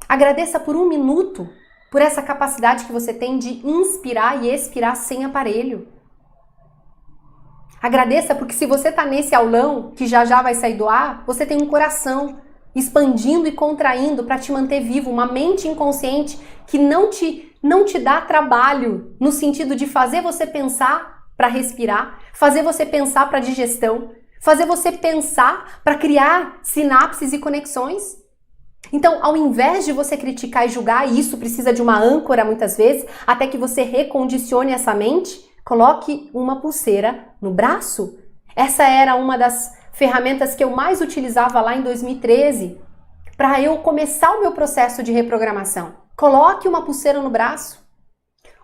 Speaker 1: Agradeça por 1 minuto por essa capacidade que você tem de inspirar e expirar sem aparelho. Agradeça porque se você está nesse aulão que já vai sair do ar, você tem um coração expandindo e contraindo para te manter vivo, uma mente inconsciente que não te dá trabalho no sentido de fazer você pensar para respirar, fazer você pensar para digestão, fazer você pensar para criar sinapses e conexões. Então, ao invés de você criticar e julgar, e isso precisa de uma âncora muitas vezes, até que você recondicione essa mente, coloque uma pulseira no braço. Essa era uma das ferramentas que eu mais utilizava lá em 2013 para eu começar o meu processo de reprogramação. Coloque uma pulseira no braço.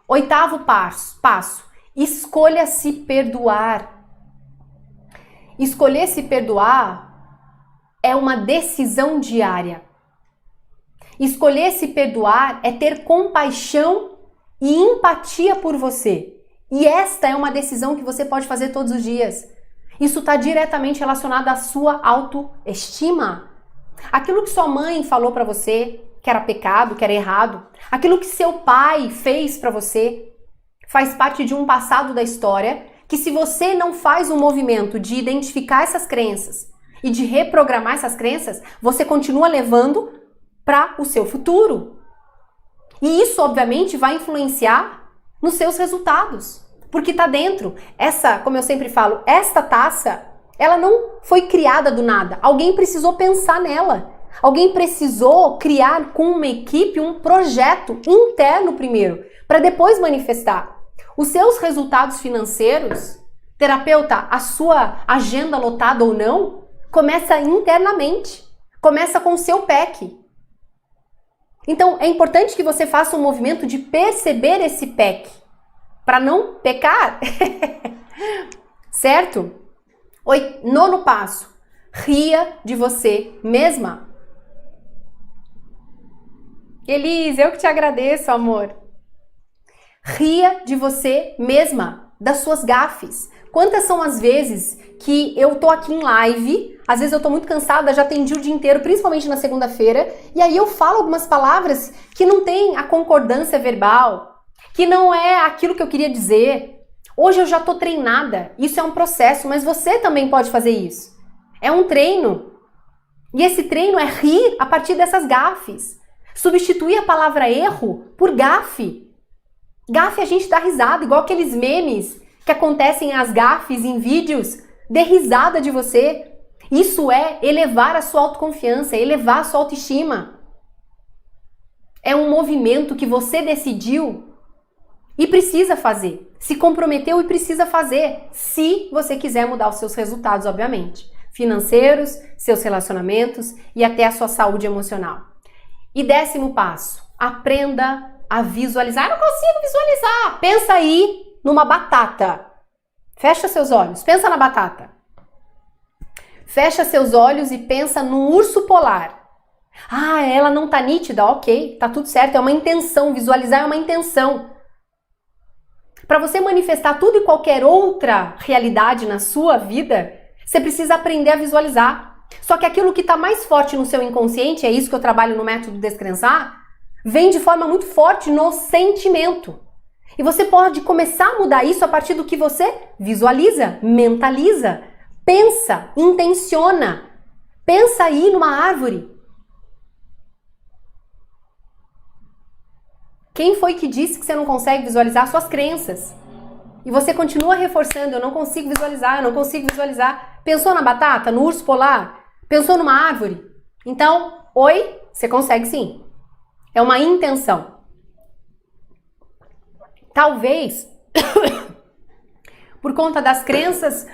Speaker 1: 8º passo, escolha se perdoar. Escolher se perdoar é uma decisão diária. Escolher se perdoar é ter compaixão e empatia por você. E esta é uma decisão que você pode fazer todos os dias. Isso está diretamente relacionado à sua autoestima. Aquilo que sua mãe falou para você que era pecado, que era errado, aquilo que seu pai fez para você, faz parte de um passado da história que, se você não faz um movimento de identificar essas crenças e de reprogramar essas crenças, você continua levando para o seu futuro. E isso, obviamente, vai influenciar nos seus resultados, porque está dentro. Essa, como eu sempre falo, esta taça, ela não foi criada do nada. Alguém precisou pensar nela. Alguém precisou criar com uma equipe um projeto interno primeiro, para depois manifestar. Os seus resultados financeiros, terapeuta, a sua agenda lotada ou não, começa internamente. Começa com o seu PEC. Então, é importante que você faça um movimento de perceber esse PEC, para não pecar. Certo? 9º passo, ria de você mesma. Elise, eu que te agradeço, amor. Ria de você mesma, das suas gafes. Quantas são as vezes que eu tô aqui em live, às vezes eu tô muito cansada, já atendi o dia inteiro, principalmente na segunda-feira, e aí eu falo algumas palavras que não tem a concordância verbal, que não é aquilo que eu queria dizer. Hoje eu já tô treinada, isso é um processo, mas você também pode fazer isso. É um treino. E esse treino é rir a partir dessas gafes. Substituir a palavra erro por gafe. Gafe a gente dá risada, igual aqueles memes que acontecem as gafes em vídeos, dê risada de você. Isso é elevar a sua autoconfiança, elevar a sua autoestima. É um movimento que você decidiu e precisa fazer. Se comprometeu e precisa fazer, se você quiser mudar os seus resultados, obviamente. Financeiros, seus relacionamentos e até a sua saúde emocional. E 10º passo, aprenda a visualizar. Eu não consigo visualizar. Pensa aí numa batata. Fecha seus olhos, pensa na batata. Fecha seus olhos e pensa no urso polar. Ah, ela não tá nítida? Ok, tá tudo certo, é uma intenção, visualizar é uma intenção. Para você manifestar tudo e qualquer outra realidade na sua vida, você precisa aprender a visualizar. Só que aquilo que está mais forte no seu inconsciente, é isso que eu trabalho no método Descrenzar, vem de forma muito forte no sentimento. E você pode começar a mudar isso a partir do que você visualiza, mentaliza, pensa, intenciona. Pensa aí numa árvore. Quem foi que disse que você não consegue visualizar suas crenças? E você continua reforçando, eu não consigo visualizar, eu não consigo visualizar. Pensou na batata, no urso polar? Pensou numa árvore? Então, oi, você consegue sim. É uma intenção. Talvez, por conta das crenças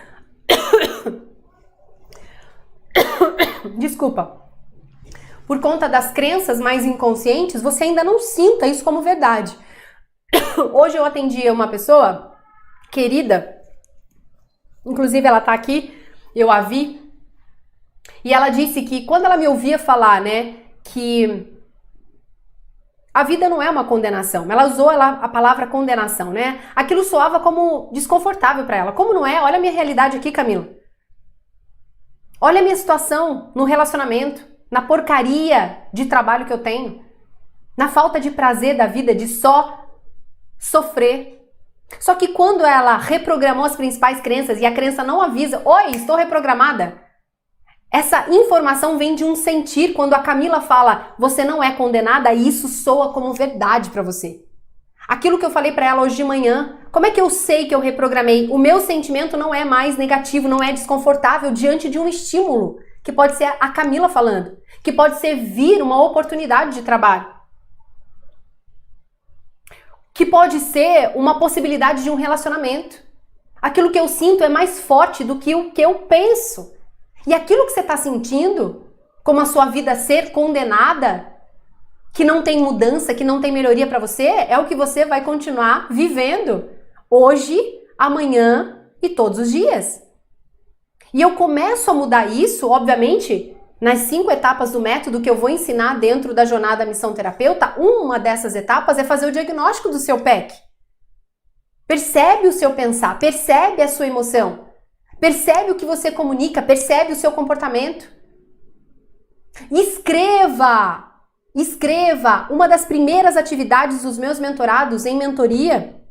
Speaker 1: desculpa, por conta das crenças mais inconscientes, você ainda não sinta isso como verdade. Hoje eu atendi uma pessoa querida, inclusive ela tá aqui, eu a vi, e ela disse que quando ela me ouvia falar, né, que a vida não é uma condenação, ela usou a palavra condenação, né, aquilo soava como desconfortável para ela. Como não é? Olha a minha realidade aqui, Camila. Olha a minha situação no relacionamento, na porcaria de trabalho que eu tenho, na falta de prazer da vida, de só sofrer. Só que quando ela reprogramou as principais crenças e a crença não avisa, oi, estou reprogramada. Essa informação vem de um sentir. Quando a Camila fala, você não é condenada, isso soa como verdade para você. Aquilo que eu falei para ela hoje de manhã, como é que eu sei que eu reprogramei? O meu sentimento não é mais negativo, não é desconfortável diante de um estímulo, que pode ser a Camila falando, que pode ser vir uma oportunidade de trabalho, que pode ser uma possibilidade de um relacionamento. Aquilo que eu sinto é mais forte do que o que eu penso. E aquilo que você está sentindo, como a sua vida ser condenada, que não tem mudança, que não tem melhoria para você, é o que você vai continuar vivendo hoje, amanhã e todos os dias. E eu começo a mudar isso, obviamente, nas 5 etapas do método que eu vou ensinar dentro da jornada Missão Terapeuta. Uma dessas etapas é fazer o diagnóstico do seu PEC. Percebe o seu pensar, percebe a sua emoção, percebe o que você comunica, percebe o seu comportamento. Escreva! Escreva! Uma das primeiras atividades dos meus mentorados em mentoria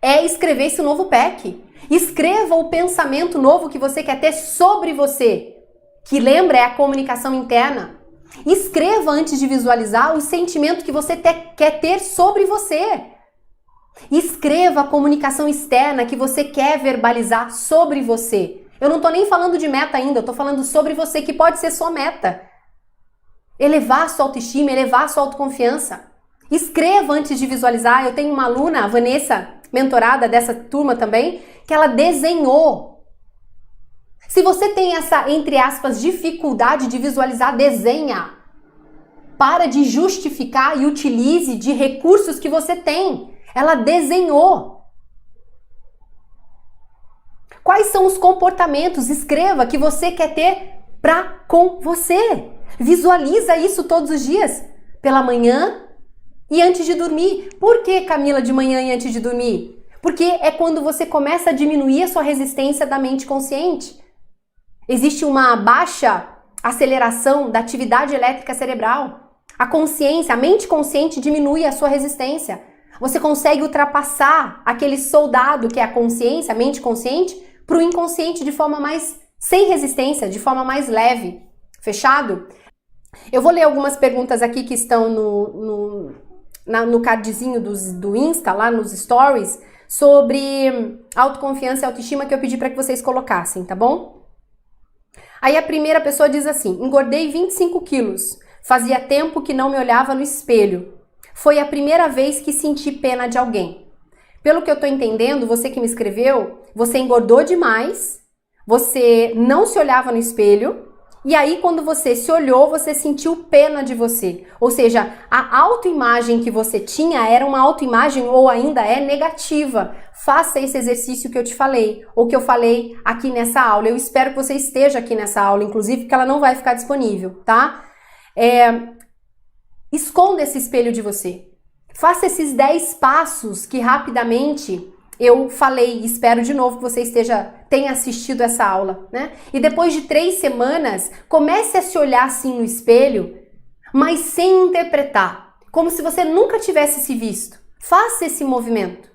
Speaker 1: é escrever esse novo PEC. Escreva o pensamento novo que você quer ter sobre você, que lembra, é a comunicação interna. Escreva antes de visualizar o sentimento que você quer ter sobre você. Escreva a comunicação externa que você quer verbalizar sobre você. Eu não tô nem falando de meta ainda, eu tô falando sobre você, que pode ser sua meta. Elevar a sua autoestima, elevar a sua autoconfiança. Escreva antes de visualizar. Eu tenho uma aluna, a Vanessa, mentorada dessa turma também, que ela desenhou. Se você tem essa, entre aspas, dificuldade de visualizar, desenha. Para de justificar e utilize de recursos que você tem. Ela desenhou. Quais são os comportamentos? Escreva que você quer ter com você. Visualiza isso todos os dias, pela manhã e antes de dormir. Por que, Camila, de manhã e antes de dormir? Porque é quando você começa a diminuir a sua resistência da mente consciente. Existe uma baixa aceleração da atividade elétrica cerebral. A consciência, a mente consciente diminui a sua resistência. Você consegue ultrapassar aquele soldado que é a consciência, a mente consciente, para o inconsciente de forma mais sem resistência, de forma mais leve. Fechado? Eu vou ler algumas perguntas aqui que estão no cardzinho do Insta, lá nos stories, sobre autoconfiança e autoestima que eu pedi para que vocês colocassem, tá bom? Aí a primeira pessoa diz assim: engordei 25 quilos. Fazia tempo que não me olhava no espelho. Foi a primeira vez que senti pena de alguém. Pelo que eu tô entendendo, você que me escreveu, você engordou demais, você não se olhava no espelho, e aí quando você se olhou, você sentiu pena de você. Ou seja, a autoimagem que você tinha era uma autoimagem ou ainda é negativa. Faça esse exercício que eu te falei, ou que eu falei aqui nessa aula. Eu espero que você esteja aqui nessa aula, inclusive, porque ela não vai ficar disponível, tá? Esconda esse espelho de você. Faça esses 10 passos que rapidamente eu falei. Espero de novo que você tenha assistido essa aula, né? E depois de 3 semanas, comece a se olhar assim no espelho, mas sem interpretar, como se você nunca tivesse se visto. Faça esse movimento.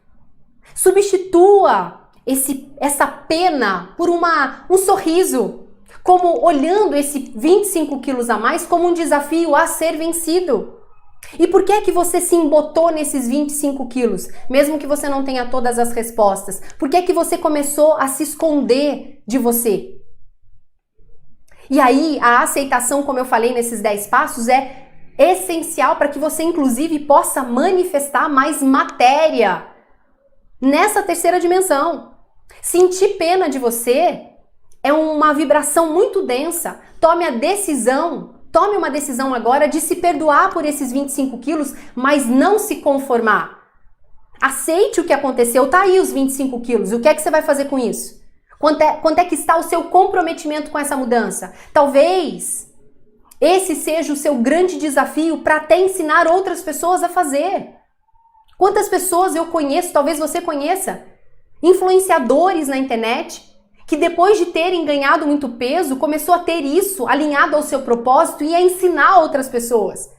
Speaker 1: Substitua essa pena por um sorriso, como olhando esse 25 quilos a mais como um desafio a ser vencido. E por que é que você se embotou nesses 25 quilos, mesmo que você não tenha todas as respostas? Por que é que você começou a se esconder de você? E aí, a aceitação, como eu falei nesses 10 passos, é essencial para que você, inclusive, possa manifestar mais matéria nessa terceira dimensão. Sentir pena de você é uma vibração muito densa. Tome uma decisão agora de se perdoar por esses 25 quilos, mas não se conformar. Aceite o que aconteceu, tá aí os 25 quilos. O que é que você vai fazer com isso? Quanto é que está o seu comprometimento com essa mudança? Talvez esse seja o seu grande desafio para até ensinar outras pessoas a fazer. Quantas pessoas eu conheço, talvez você conheça, influenciadores na internet, que depois de terem ganhado muito peso, começou a ter isso alinhado ao seu propósito e a ensinar outras pessoas.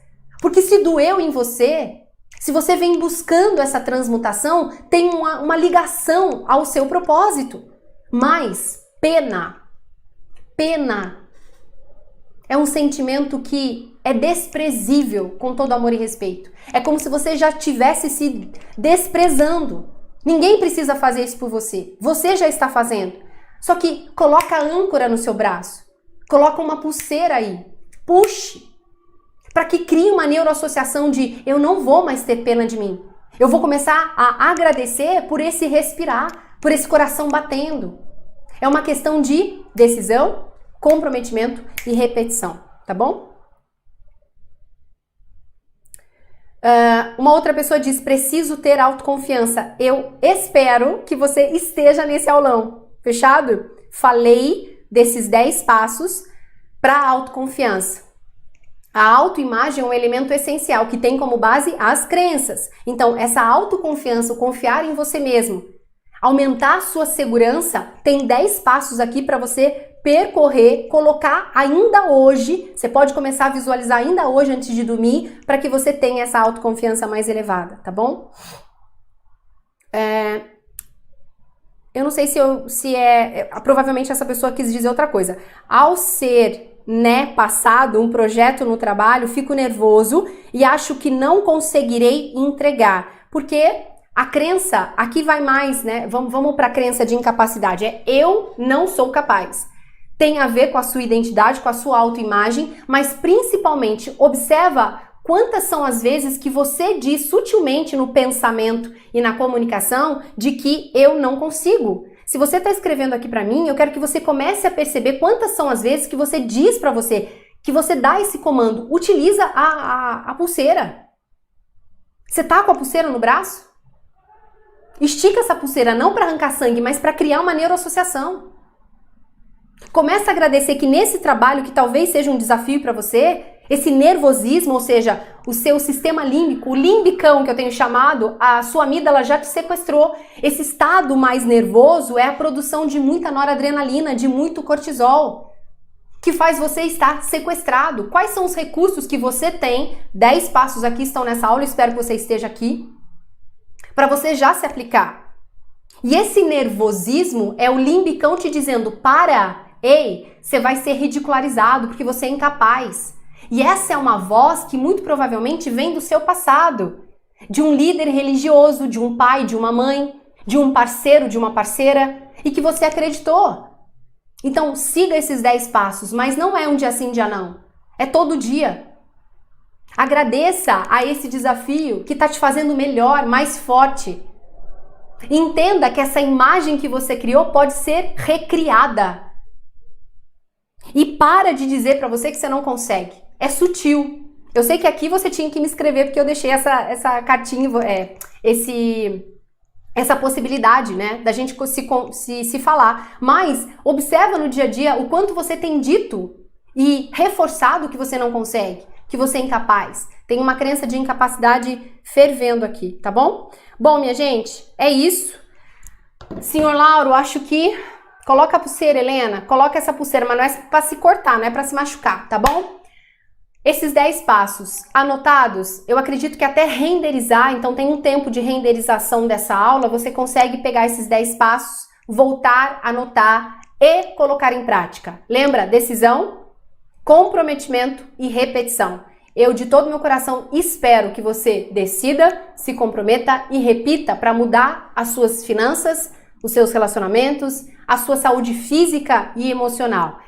Speaker 1: Porque se doeu em você, se você vem buscando essa transmutação, tem uma ligação ao seu propósito. Mas pena é um sentimento que é desprezível com todo amor e respeito. É como se você já estivesse se desprezando. Ninguém precisa fazer isso por você. Você já está fazendo. Só que coloca a âncora no seu braço. Coloca uma pulseira aí. Puxe. Para que crie uma neuroassociação de eu não vou mais ter pena de mim. Eu vou começar a agradecer por esse respirar, por esse coração batendo. É uma questão de decisão, comprometimento e repetição, tá bom? Uma outra pessoa diz, preciso ter autoconfiança. Eu espero que você esteja nesse aulão. Fechado? Falei desses 10 passos para a autoconfiança. A autoimagem é um elemento essencial que tem como base as crenças. Então, essa autoconfiança, o confiar em você mesmo, aumentar a sua segurança, tem 10 passos aqui para você percorrer, colocar ainda hoje, você pode começar a visualizar ainda hoje antes de dormir, para que você tenha essa autoconfiança mais elevada, tá bom? Eu não sei provavelmente essa pessoa quis dizer outra coisa. Ao ser, passado um projeto no trabalho, fico nervoso e acho que não conseguirei entregar, porque a crença, aqui vai mais, né? Vamos para a crença de incapacidade, eu não sou capaz. Tem a ver com a sua identidade, com a sua autoimagem, mas principalmente observa quantas são as vezes que você diz sutilmente no pensamento e na comunicação de que eu não consigo. Se você está escrevendo aqui para mim, eu quero que você comece a perceber quantas são as vezes que você diz para você, que você dá esse comando, utiliza a pulseira. Você tá com a pulseira no braço? Estica essa pulseira não para arrancar sangue, mas para criar uma neuroassociação. Começa a agradecer que nesse trabalho, que talvez seja um desafio para você, esse nervosismo, ou seja, o seu sistema límbico, o limbicão que eu tenho chamado, a sua amígdala já te sequestrou. Esse estado mais nervoso é a produção de muita noradrenalina, de muito cortisol, que faz você estar sequestrado. Quais são os recursos que você tem? 10 passos aqui estão nessa aula, espero que você esteja aqui, para você já se aplicar. E esse nervosismo é o limbicão te dizendo, ei, você vai ser ridicularizado porque você é incapaz. E essa é uma voz que muito provavelmente vem do seu passado, de um líder religioso, de um pai, de uma mãe, de um parceiro, de uma parceira, e que você acreditou. Então siga esses 10 passos, mas não é um dia sim, dia não. É todo dia. Agradeça a esse desafio que está te fazendo melhor, mais forte. Entenda que essa imagem que você criou pode ser recriada. E para de dizer para você que você não consegue. É sutil. Eu sei que aqui você tinha que me escrever porque eu deixei essa cartinha, essa possibilidade, né, da gente se falar. Mas observa no dia a dia o quanto você tem dito e reforçado que você não consegue, que você é incapaz. Tem uma crença de incapacidade fervendo aqui, tá bom? Bom, minha gente, é isso. Senhor Lauro, acho que... Coloca a pulseira, Helena. Coloca essa pulseira, mas não é pra se cortar, não é pra se machucar, tá bom? Esses 10 passos anotados, eu acredito que até renderizar, então tem um tempo de renderização dessa aula, você consegue pegar esses 10 passos, voltar, anotar e colocar em prática. Lembra? Decisão, comprometimento e repetição. Eu, de todo meu coração, espero que você decida, se comprometa e repita para mudar as suas finanças, os seus relacionamentos, a sua saúde física e emocional.